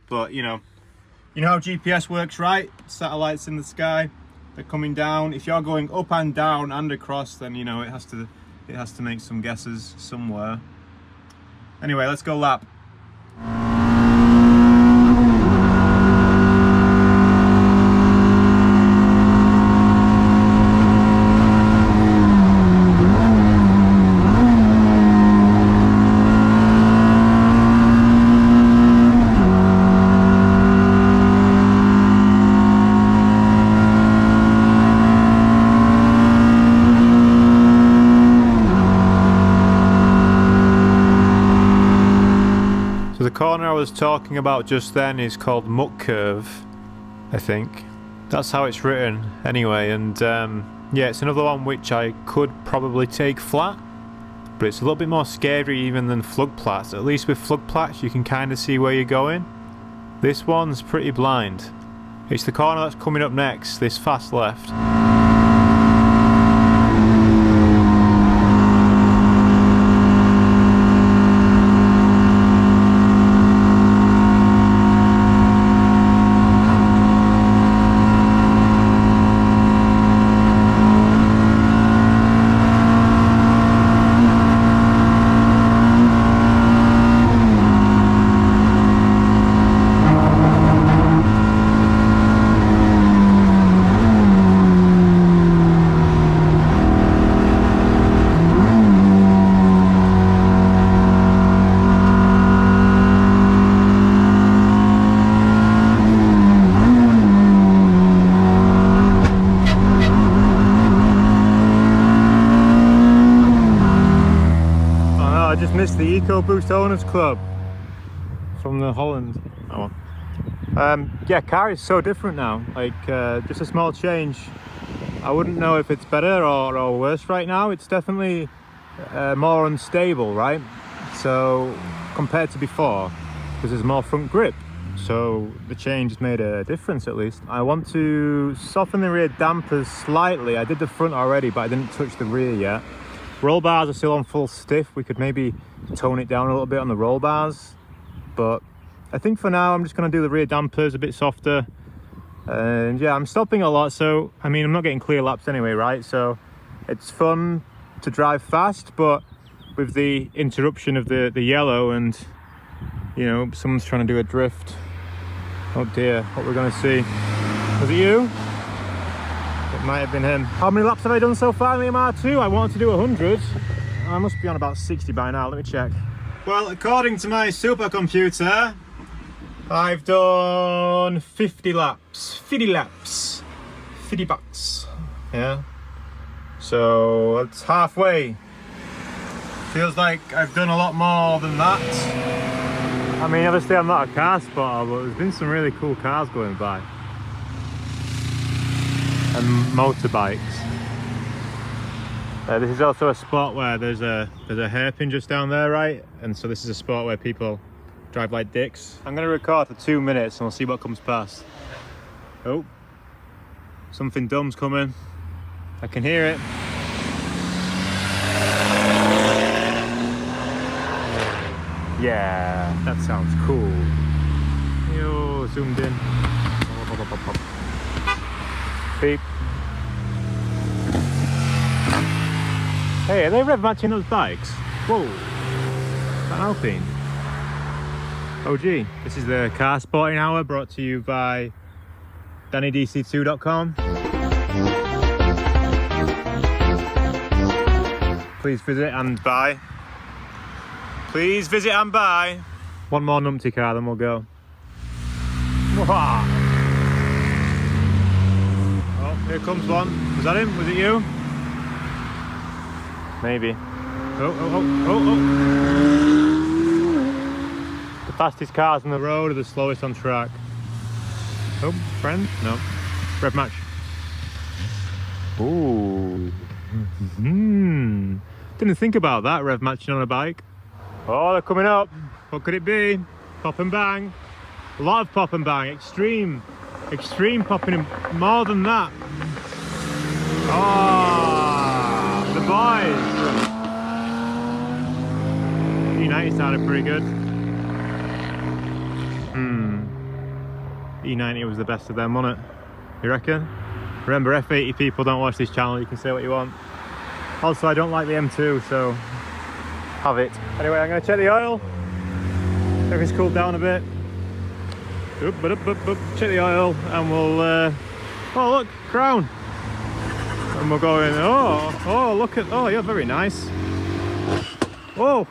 But you know how GPS works, right? Satellites in the sky, they're coming down. If you're going up and down and across, then you know it has to make some guesses somewhere. Anyway, let's go lap. The corner I was talking about just then is called Muck Curve, I think. That's how it's written anyway, and yeah, it's another one which I could probably take flat, but it's a little bit more scary even than Flugplatz. At least with Flugplatz you can kind of see where you're going. This one's pretty blind. It's the corner that's coming up next, this fast left. Missed the EcoBoost Owners Club from the Holland. Oh well. Yeah, car is so different now. Like just a small change. I wouldn't know if it's better or worse right now. It's definitely more unstable, right? So compared to before, because there's more front grip. So the change has made a difference at least. I want to soften the rear dampers slightly. I did the front already, but I didn't touch the rear yet. Roll bars are still on full stiff. We could maybe tone it down a little bit on the roll bars. but I think for now I'm just going to do the rear dampers a bit softer. And yeah, I'm stopping a lot, so I mean I'm not getting clear laps anyway, right? So it's fun to drive fast, but with the interruption of the yellow, and you know, someone's trying to do a drift. Oh dear, what we're going to see. Was it you? It might have been him. How many laps have I done so far in the MR2? I wanted to do 100. I must be on about 60 by now, let me check. Well, according to my supercomputer, I've done 50 laps. 50 laps. 50 bucks. Yeah. So it's halfway. Feels like I've done a lot more than that. I mean, obviously I'm not a car spotter, but there's been some really cool cars going by. And motorbikes. This is also a spot where there's a hairpin just down there, right? And so this is a spot where people drive like dicks. I'm gonna record for 2 minutes and we'll see what comes past. Oh, something dumb's coming. I can hear it. Yeah, that sounds cool. Yo, zoomed in. Beep. Hey, are they rev matching those bikes? Whoa, an Alpine. Oh gee, this is the Car Sporting Hour brought to you by DannyDC2.com. Please visit and buy. Please visit and buy. One more numpty car, then we'll go. Wah! Oh, here comes one. Was that him? Was it you? Maybe. Oh. The fastest cars on the road are the slowest on track. Oh, friend? No. Rev match. Ooh. Didn't think about that, rev matching on a bike. Oh, they're coming up. What could it be? Pop and bang. A lot of pop and bang. Extreme popping and more than that. Oh, the boys. E90 started pretty good. E90 was the best of them, wasn't it? You reckon? Remember, F80 people don't watch this channel, you can say what you want. Also, I don't like the M2, so have it. Anyway, I'm going to check the oil. Everything's cooled down a bit. Check the oil and we'll... oh, look, crown. And we'll go in. Oh, look at... Oh, you're very nice. Oh,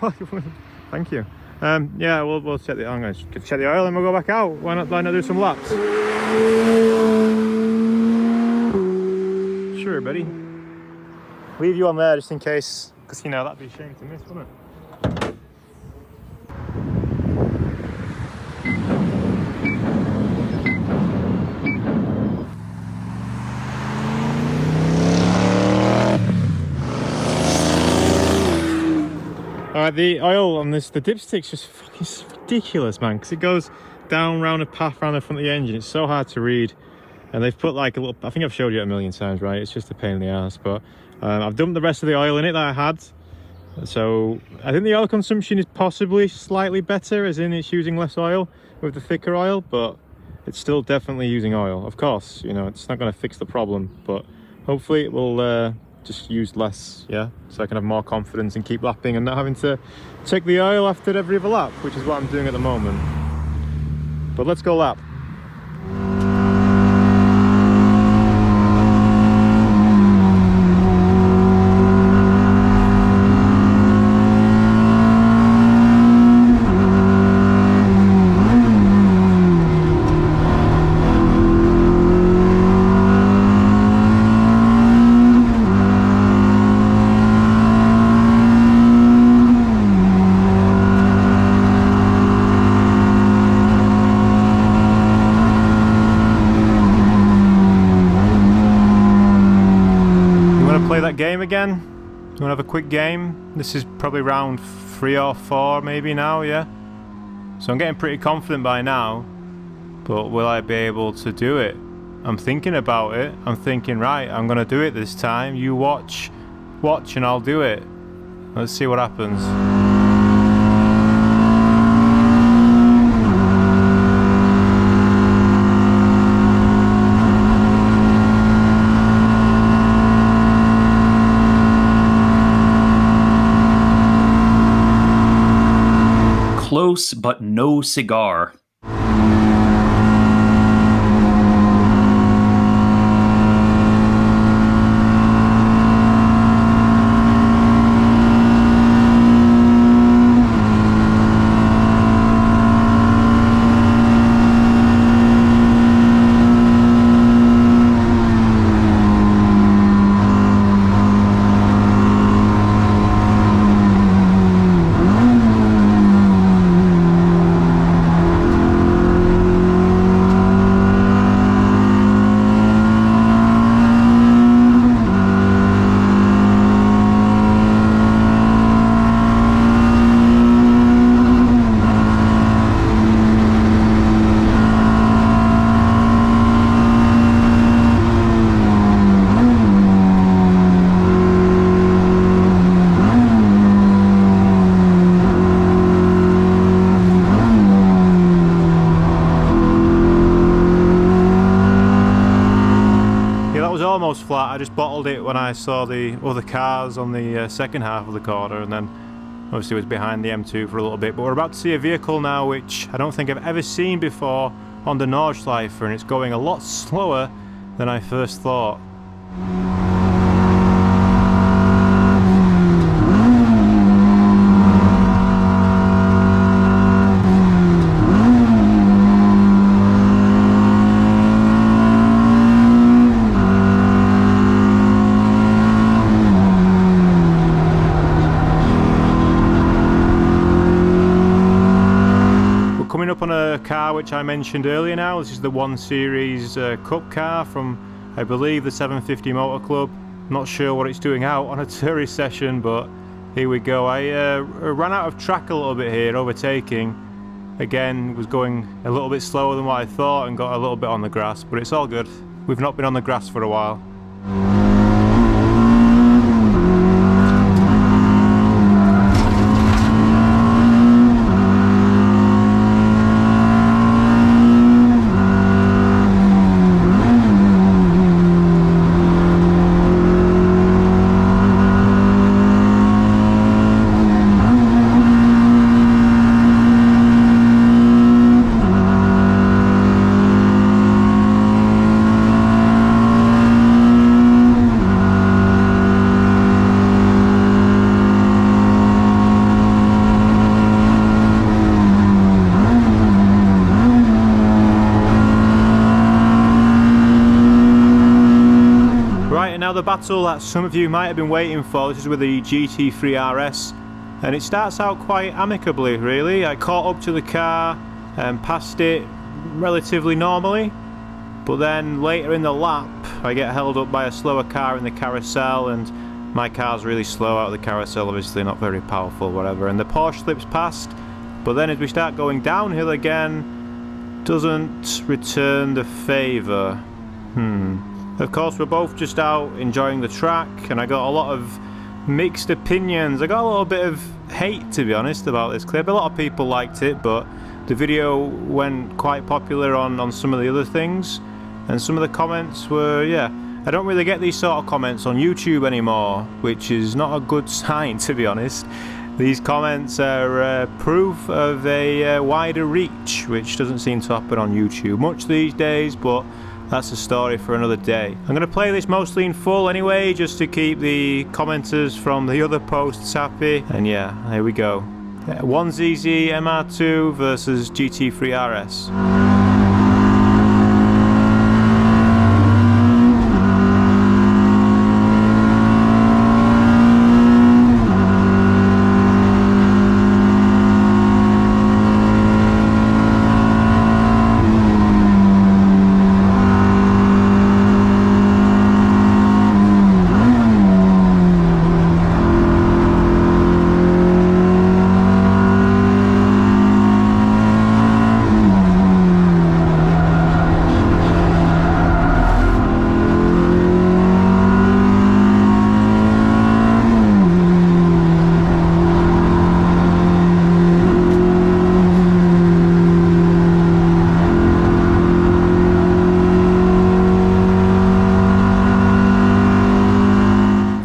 thank you. Yeah, we'll check the... I'm going to check the oil and we'll go back out. Why not do some laps? Sure, buddy. Leave you on there just in case, because you know that'd be a shame to miss, wouldn't it? Alright, the oil on this, the dipstick's just fucking ridiculous, man, because it goes down round a path around the front of the engine. It's so hard to read. And they've put like a little, I think I've showed you it a million times, right? It's just a pain in the ass, but I've dumped the rest of the oil in it that I had. So I think the oil consumption is possibly slightly better, as in it's using less oil with the thicker oil, but it's still definitely using oil. Of course, you know, it's not going to fix the problem, but hopefully it will just use less, yeah? So I can have more confidence and keep lapping and not having to check the oil after every other lap, which is what I'm doing at the moment. But let's go lap. Play that game again? You want to have a quick game? This is probably round 3 or 4 maybe now, yeah? So I'm getting pretty confident by now, but will I be able to do it? I'm thinking about it. I'm thinking, right, I'm gonna do it this time. You watch and I'll do it. Let's see what happens. no cigar. Almost flat. I just bottled it when I saw the other cars on the second half of the corner, and then obviously was behind the M2 for a little bit. But we're about to see a vehicle now which I don't think I've ever seen before on the Nordschleife, and it's going a lot slower than I first thought. Coming up on a car which I mentioned earlier now. This is the 1 Series Cup car from, I believe, the 750 Motor Club. Not sure what it's doing out on a tourist session, but here we go. I ran out of track a little bit here, overtaking. Again, was going a little bit slower than what I thought and got a little bit on the grass, but it's all good. We've not been on the grass for a while. Now the battle that some of you might have been waiting for. This is with the GT3 RS, and it starts out quite amicably really. I caught up to the car and passed it relatively normally, but then later in the lap I get held up by a slower car in the carousel, and my car's really slow out of the carousel, obviously not very powerful, whatever, and the Porsche slips past. But then as we start going downhill again, doesn't return the favour. Of course, we're both just out enjoying the track, and I got a lot of mixed opinions. I got a little bit of hate, to be honest, about this clip. A lot of people liked it, but the video went quite popular on some of the other things, and some of the comments were, yeah, I don't really get these sort of comments on YouTube anymore, which is not a good sign, to be honest. These comments are proof of a wider reach, which doesn't seem to happen on YouTube much these days, but that's a story for another day. I'm going to play this mostly in full anyway, just to keep the commenters from the other posts happy. And yeah, here we go. 1ZZ MR2 versus GT3 RS.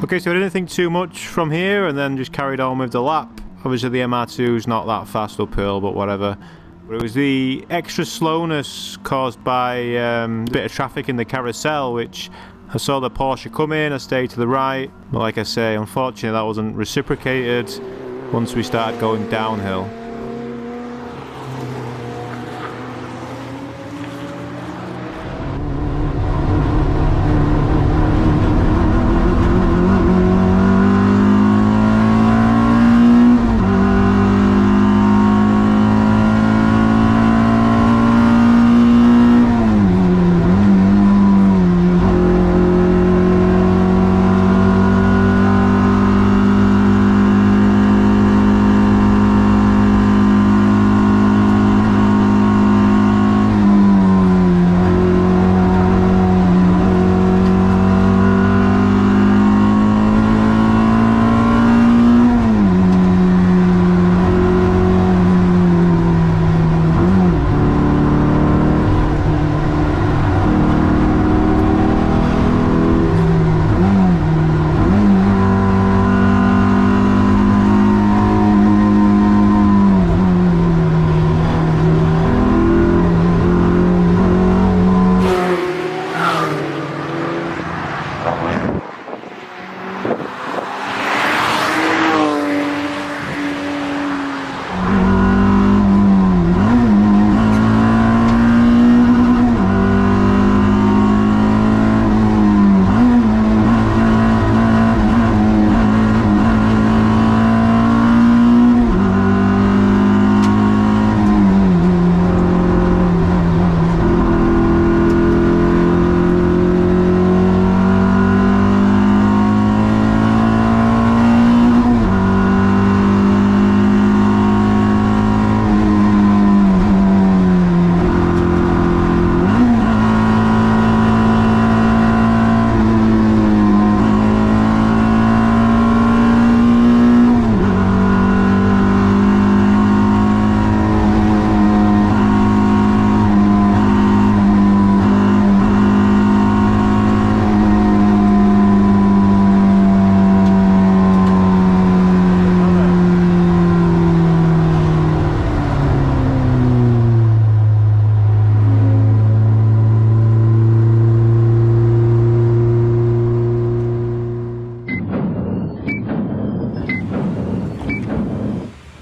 Okay, so I didn't think too much from here and then just carried on with the lap. Obviously the MR2's not that fast uphill, but whatever. but it was the extra slowness caused by a bit of traffic in the carousel, which I saw the Porsche come in, I stayed to the right, but like I say, unfortunately that wasn't reciprocated once we started going downhill.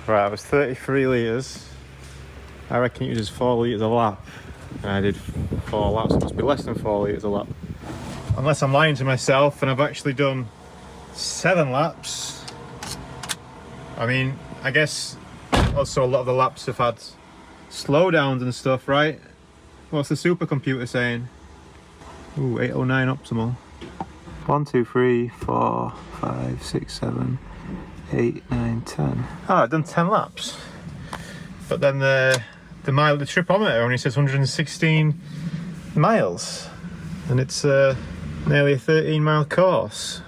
Right, it was 33 litres. I reckon it uses 4 litres a lap. And I did 4 laps, it must be less than 4 litres a lap. Unless I'm lying to myself, and I've actually done 7 laps. I mean, I guess also a lot of the laps have had slowdowns and stuff, right? What's the supercomputer saying? Ooh, 809 optimal. 1, 2, 3, 4, 5, 6, 7, 8, 9, 10. Oh, I've done 10 laps. But then the tripometer only says 116 miles. And it's nearly a 13-mile course.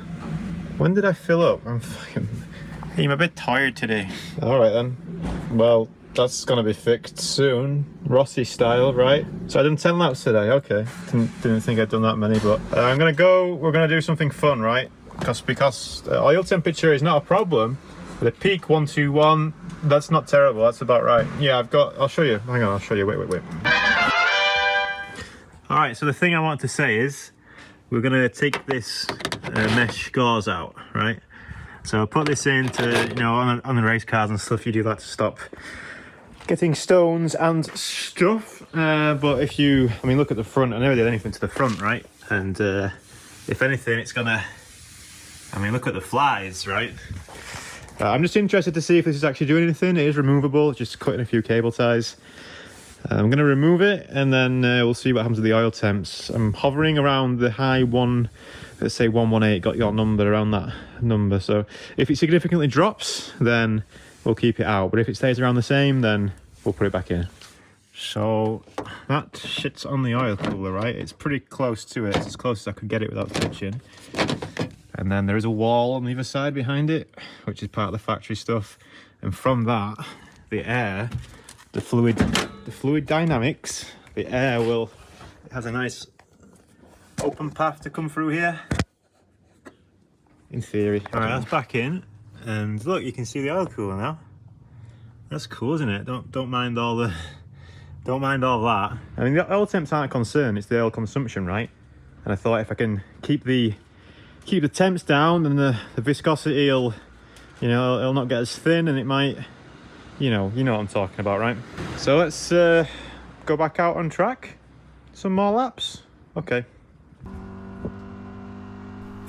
When did I fill up? I'm a bit tired today. Alright then. Well, that's gonna be fixed soon. Rossi style, right? So I done 10 laps today, okay. Didn't think I'd done that many, but we're gonna do something fun, right? Because oil temperature is not a problem. The peak 121, that's not terrible, that's about right. Yeah, I'll show you. Hang on, I'll show you, wait. Alright, so the thing I want to say is, we're gonna take this mesh gauze out, right? So I'll put this in to, you know, on the race cars and stuff, you do that to stop getting stones and stuff. But if you, I mean, look at the front, I never did anything to the front, right? And if anything, it's gonna, I mean, look at the flies, right? I'm just interested to see if this is actually doing anything. It is removable, just cutting a few cable ties. I'm gonna remove it and then we'll see what happens with the oil temps. I'm hovering around the high one, let's say 118, got your number around that number. So if it significantly drops, then we'll keep it out. But if it stays around the same, then we'll put it back in. So that shit's on the oil cooler, right? It's pretty close to it. It's as close as I could get it without touching. And then there is a wall on the other side behind it, which is part of the factory stuff. And from that, the air, the fluid dynamics, the air it has a nice open path to come through here. In theory. All right, that's back in. And look, you can see the oil cooler now. That's cool, isn't it? Don't mind all the Don't mind all that. I mean, the oil temps aren't a concern, it's the oil consumption, right? And I thought if I can keep the temps down, then the viscosity will, you know, it'll not get as thin, and it might, you know what I'm talking about, right? So let's go back out on track. Some more laps. Okay.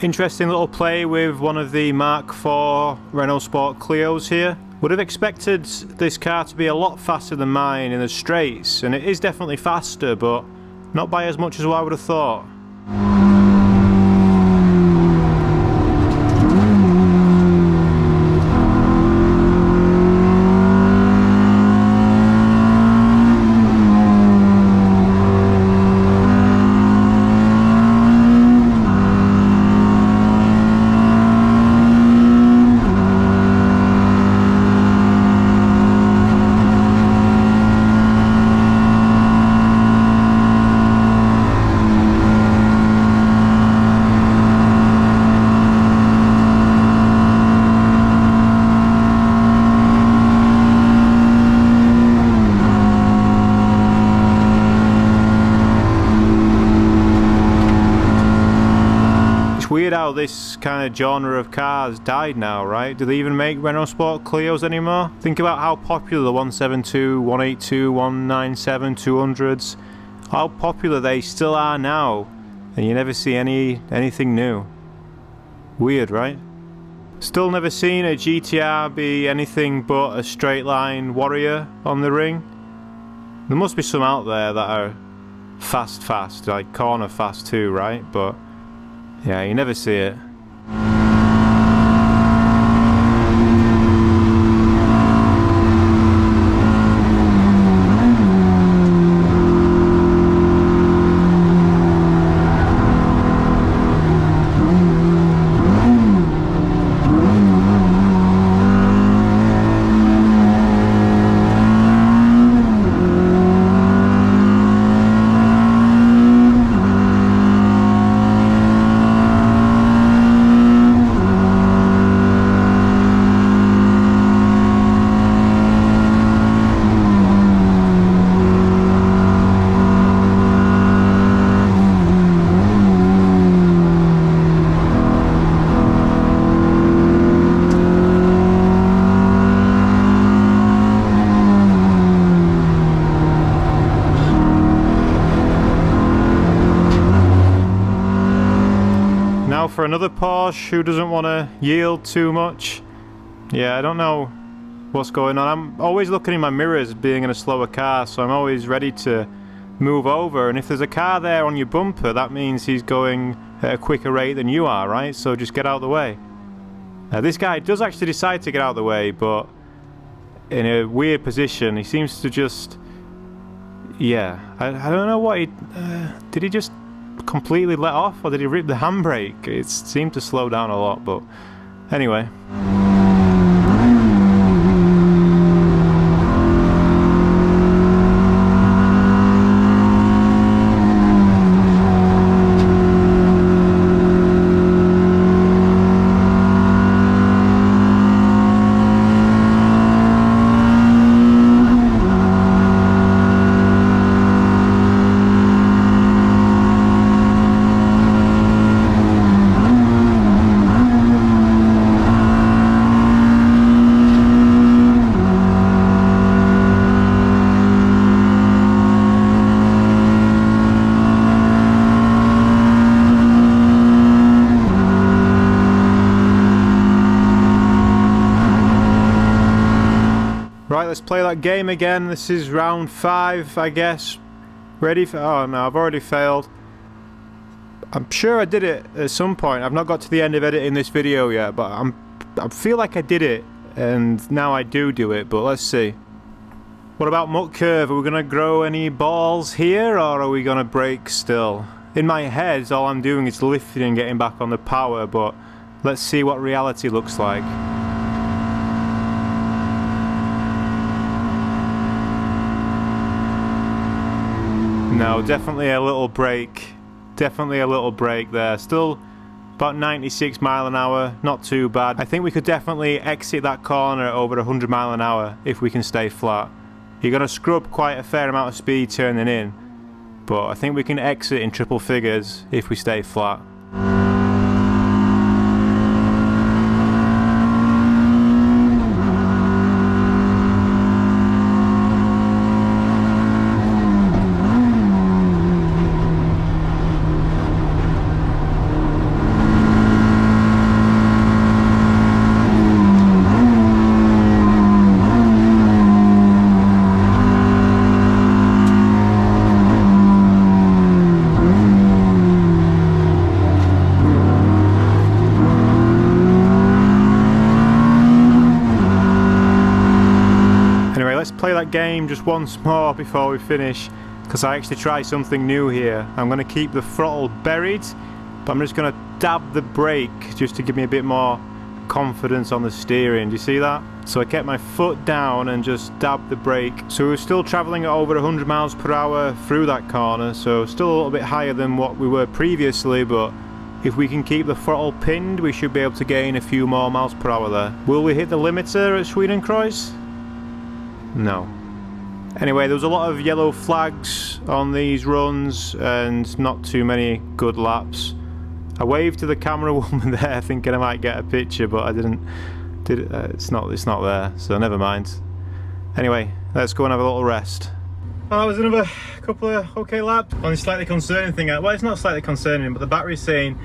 Interesting little play with one of the Mark IV Renault Sport Clios here. Would have expected this car to be a lot faster than mine in the straights, and it is definitely faster, but not by as much as what I would have thought. Weird how this kind of genre of cars died now, right? Do they even make Renault Sport Clios anymore? Think about how popular the 172, 182, 197, 200s, how popular they still are now, and you never see anything new. Weird, right? Still never seen a GTR be anything but a straight line warrior on the ring. There must be some out there that are fast, like corner fast too, right? But yeah, you never see it. Now for another Porsche who doesn't want to yield too much. Yeah, I don't know what's going on. I'm always looking in my mirrors being in a slower car, so I'm always ready to move over, and if there's a car there on your bumper, that means he's going at a quicker rate than you are, right? So just get out of the way. This guy does actually decide to get out of the way, but in a weird position. He seems to just, yeah, I don't know what he, did he just completely let off, or did he rip the handbrake? It seemed to slow down a lot, but anyway. Right, let's play that game again. This is round 5, I guess. Ready for... oh no, I've already failed. I'm sure I did it at some point. I've not got to the end of editing this video yet, but I feel like I did it, and now I do it, but let's see. What about muck curve? Are we going to grow any balls here, or are we going to brake still? In my head, all I'm doing is lifting and getting back on the power, but let's see what reality looks like. No, definitely a little brake. Definitely a little brake there. Still about 96 mile an hour, not too bad. I think we could definitely exit that corner at over 100 mile an hour if we can stay flat. You're going to scrub quite a fair amount of speed turning in, but I think we can exit in triple figures if we stay flat. Let's play that game just once more before we finish, because I actually try something new here. I'm going to keep the throttle buried, but I'm just going to dab the brake just to give me a bit more confidence on the steering. Do you see that? So I kept my foot down and just dabbed the brake. So we were still travelling at over 100 miles per hour through that corner, so still a little bit higher than what we were previously, but if we can keep the throttle pinned, we should be able to gain a few more miles per hour there. Will we hit the limiter at Schwedenkreuz? No. Anyway, there was a lot of yellow flags on these runs and not too many good laps. I waved to the camera woman there thinking I might get a picture, but I didn't. It's not there, so never mind. Anyway, let's go and have a little rest. Well, that was another couple of okay laps. Only slightly concerning thing, well, it's not slightly concerning, but the battery's saying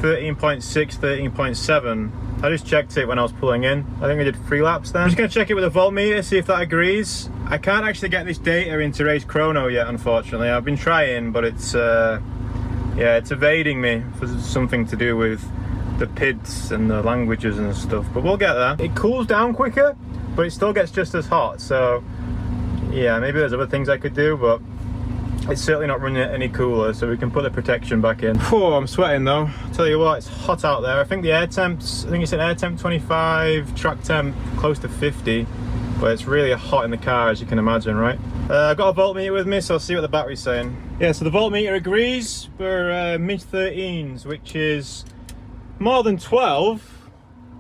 13.6, 13.7. I just checked it when I was pulling in. I think I did 3 laps then. I'm just going to check it with a voltmeter, see if that agrees. I can't actually get this data into race chrono yet, unfortunately. I've been trying, but it's yeah, it's evading me for something to do with the PIDs and the languages and stuff, but we'll get there. It cools down quicker, but it still gets just as hot, so yeah, maybe there's other things I could do, but it's certainly not running it any cooler, so we can put the protection back in. Oh, I'm sweating though. I'll tell you what, it's hot out there. I think the air temps, I think it's an air temp 25, track temp close to 50, but it's really hot in the car, as you can imagine, right? I've got a voltmeter with me, so I'll see what the battery's saying. Yeah, so the voltmeter agrees. We're mid-13s, which is more than 12,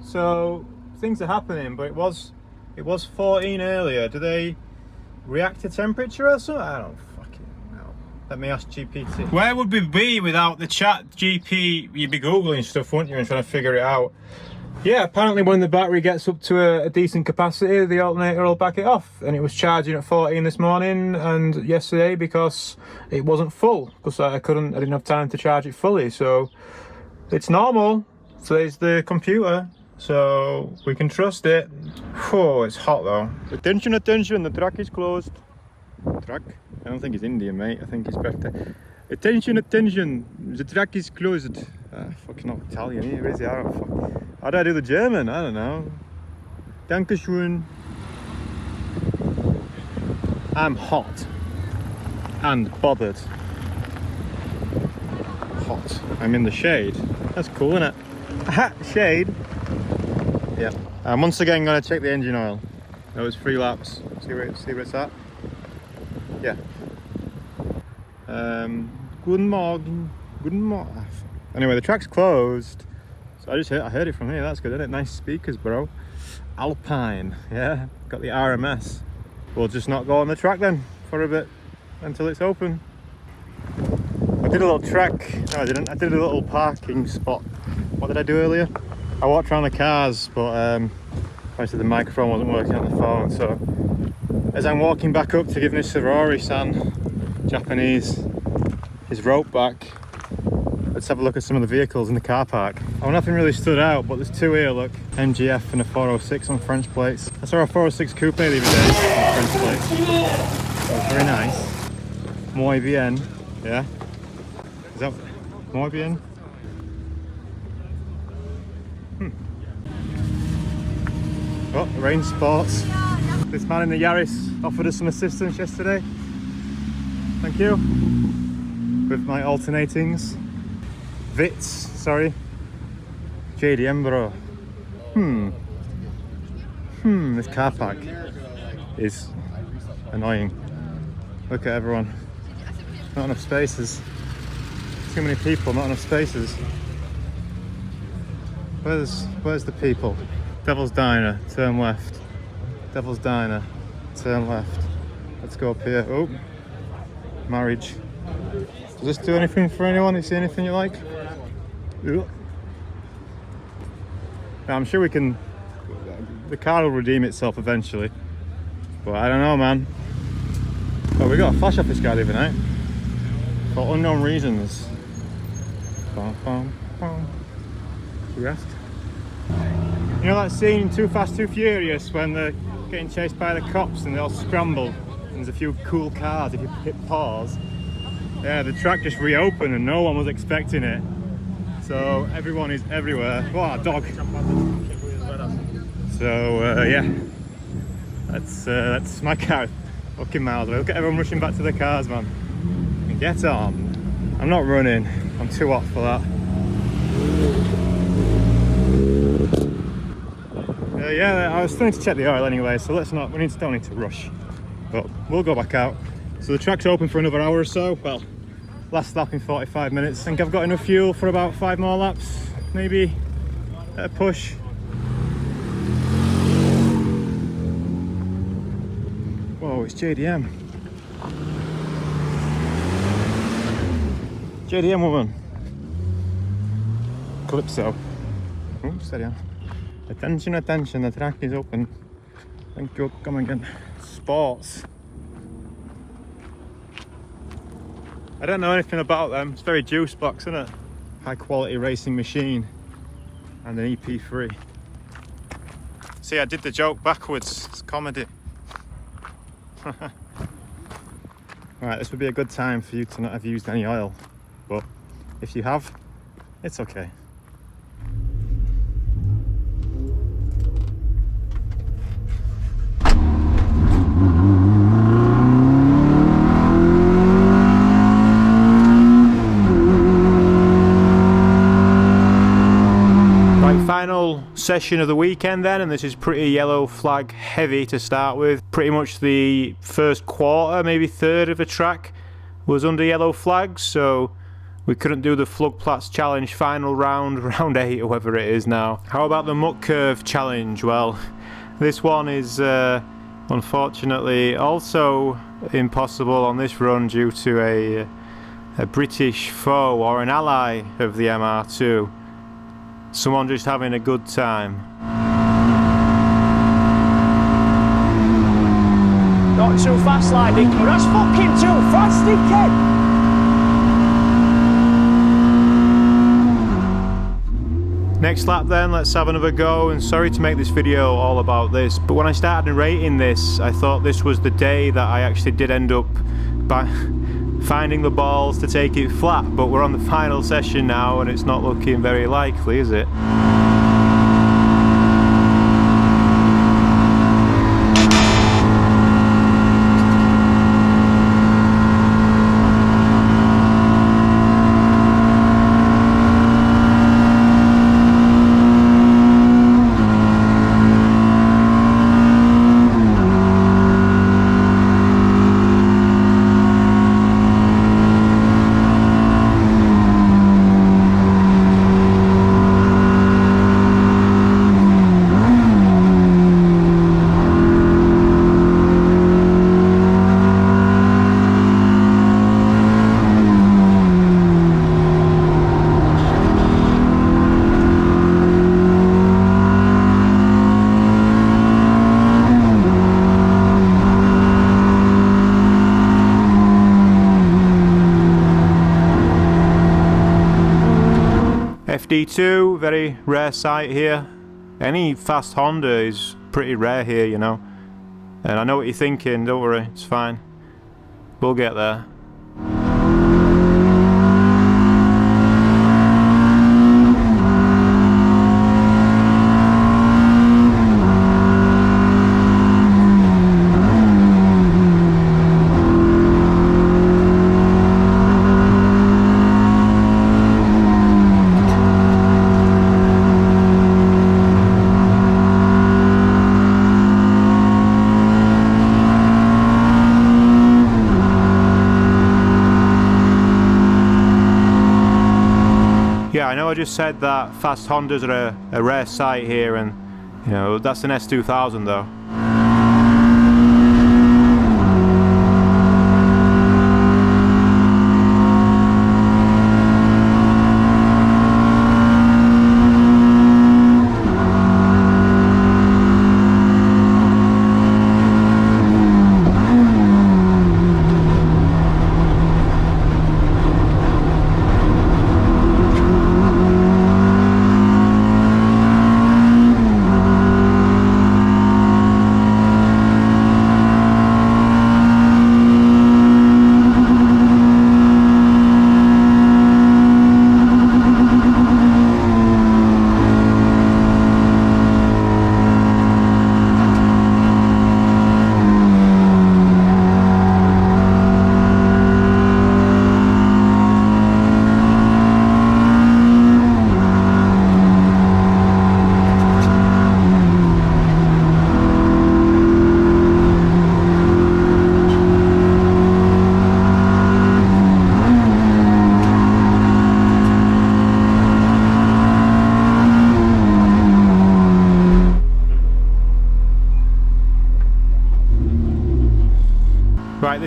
so things are happening, but it was 14 earlier. Do they react to temperature or something? I don't fucking know. Let me ask GPT. Where would we be without the chat GP? You'd be Googling stuff, wouldn't you, and trying to figure it out. Yeah, apparently when the battery gets up to a decent capacity, the alternator will back it off. And it was charging at 14 this morning and yesterday because it wasn't full, because I didn't have time to charge it fully. So it's normal. So there's the computer, so we can trust it. Oh, it's hot though. Attention, attention, the track is closed. Track? I don't think it's Indian, mate. I think it's better. Attention, attention, the track is closed. Fucking not Italian here, is it? I don't fuck. How do I do the German? I don't know. Dankeschön. I'm hot and bothered. Hot. I'm in the shade. That's cool, isn't it? Aha, shade. Yeah. I'm once again going to check the engine oil. That was 3 laps. See where it's at. Yeah. Guten Morgen. Guten Morgen. Anyway, the track's closed. So I heard it from here. That's good, isn't it? Nice speakers, bro. Alpine. Yeah. Got the RMS. We'll just not go on the track then for a bit until it's open. I did a little track. No, I didn't. I did a little parking spot. What did I do earlier? I walked around the cars, but obviously the microphone wasn't working on the phone. So as I'm walking back up to give this Ferrari-san, Japanese, his rope back, let's have a look at some of the vehicles in the car park. Oh, nothing really stood out, but there's 2 here, look. MGF and a 406 on French plates. I saw a 406 coupe the other day on French plates. That was very nice. Muy bien. Yeah? Is that muy bien? Oh, Rain Sports. This man in the Yaris offered us some assistance yesterday. Thank you. With my alternatings. Vitz, sorry. JDM, bro. This car park is annoying. Look at everyone. Not enough spaces. Too many people, not enough spaces. Where's the people? Devil's Diner, turn left. Devil's Diner, turn left. Let's go up here. Oh, marriage. Does this do anything for anyone? You see anything you like? Ooh. Now, I'm sure we can. The car will redeem itself eventually, but I don't know, man. Oh, we got a flash off this guy the other night for unknown reasons. Bum, bum, bum. Should we ask? You know that scene in Too Fast, Too Furious when they're getting chased by the cops and they all scramble and there's a few cool cars if you hit pause? Yeah, the track just reopened and no one was expecting it. So everyone is everywhere. What a dog. So yeah, that's my car. Fucking miles away. Look at everyone rushing back to their cars, man. Get on. I'm not running. I'm too hot for that. Yeah, I was starting to check the oil anyway, so let's not. We don't need to rush. But we'll go back out. So the track's open for another hour or so. Well, last lap in 45 minutes. I think I've got enough fuel for about 5 more laps, maybe at a push. Whoa, it's JDM. JDM woman. Calypso. Oh, steady on. Attention, attention, the track is open. Thank you, come again. Sports. I don't know anything about them. It's very juice box, isn't it? High quality racing machine and an EP3. See, I did the joke backwards. It's comedy. Right, this would be a good time for you to not have used any oil, but if you have, it's okay. Final session of the weekend then, and this is pretty yellow flag heavy to start with. Pretty much the first quarter, maybe third of the track was under yellow flags, so we couldn't do the Flugplatz challenge final round, round 8 or whatever it is now. How about the Muck Curve challenge? Well, this one is unfortunately also impossible on this run due to a British foe or an ally of the MR2. Someone just having a good time. Not too fast, like Dicky. That's fucking too fast, Dicky. Next lap then, let's have another go. And sorry to make this video all about this, but when I started narrating this, I thought this was the day that I actually did end up finding the balls to take it flat, but we're on the final session now and it's not looking very likely, is it? FD2, very rare sight here. Any fast Honda is pretty rare here, you know. And I know what you're thinking, don't worry, it's fine. We'll get there. Yeah, I know I just said that fast Hondas are a rare sight here, and you know, that's an S2000 though.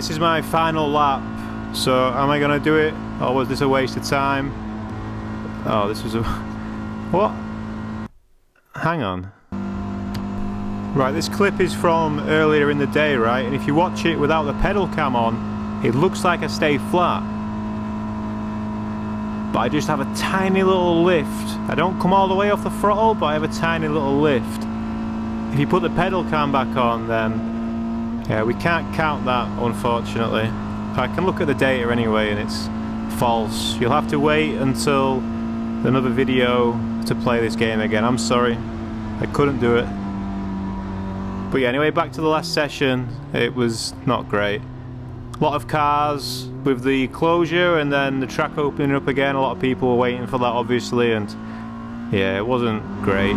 this is my final lap. So am I gonna do it, or was this a waste of time? Oh, this was a... What? Hang on. Right, this clip is from earlier in the day, right? And if you watch it without the pedal cam on, it looks like I stay flat. But I just have a tiny little lift. I don't come all the way off the throttle, but I have a tiny little lift. If you put the pedal cam back on, then yeah, we can't count that, unfortunately. I can look at the data anyway, and it's false. You'll have to wait until another video to play this game again. I'm sorry, I couldn't do it. But yeah, anyway, back to the last session. It was not great. A lot of cars with the closure and then the track opening up again. A lot of people were waiting for that, obviously, and yeah, it wasn't great.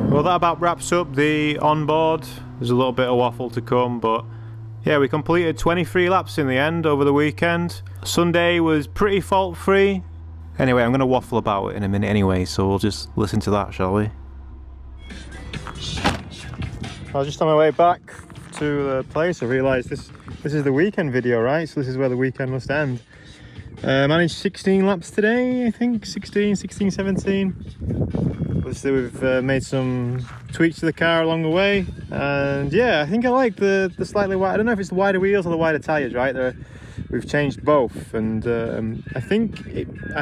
Well, that about wraps up the onboard. There's a little bit of waffle to come, but yeah, we completed 23 laps in the end over the weekend. Sunday was pretty fault free. Anyway, I'm going to waffle about it in a minute anyway, so we'll just listen to that, shall we? I was just on my way back to the place. I realised this is the weekend video, right? So this is where the weekend must end. Managed 16 laps today, I think. 16, 17. Obviously we've made some tweaks to the car along the way, and yeah, I think I like the slightly wide, I don't know if it's the wider wheels or the wider tyres, right? We've changed both, and I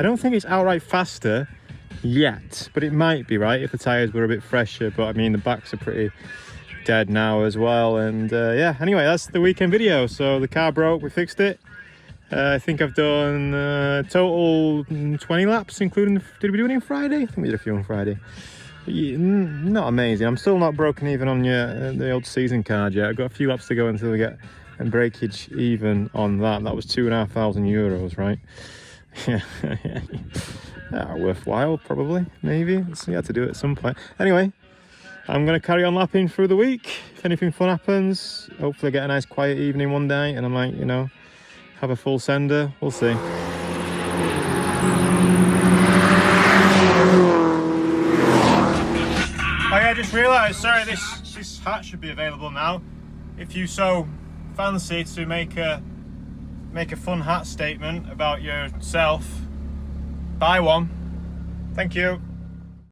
don't think it's outright faster yet, but it might be, right, if the tyres were a bit fresher. But I mean, the backs are pretty dead now as well, and yeah, anyway, that's the weekend video. So the car broke, we fixed it. I think I've done total 20 laps, including, did we do any on Friday? I think we did a few on Friday. Yeah, not amazing. I'm still not broken even on the old season card yet. I've got a few laps to go until we get a breakage even on that. That was €2,500, right? Yeah, worthwhile, probably, maybe. So you had to do it at some point. Anyway, I'm going to carry on lapping through the week. If anything fun happens, hopefully I get a nice quiet evening one day, and I might, you know, have a full sender. We'll see. Oh yeah, I just realised, sorry, this hat should be available now. If you so fancy to make a fun hat statement about yourself, buy one. Thank you.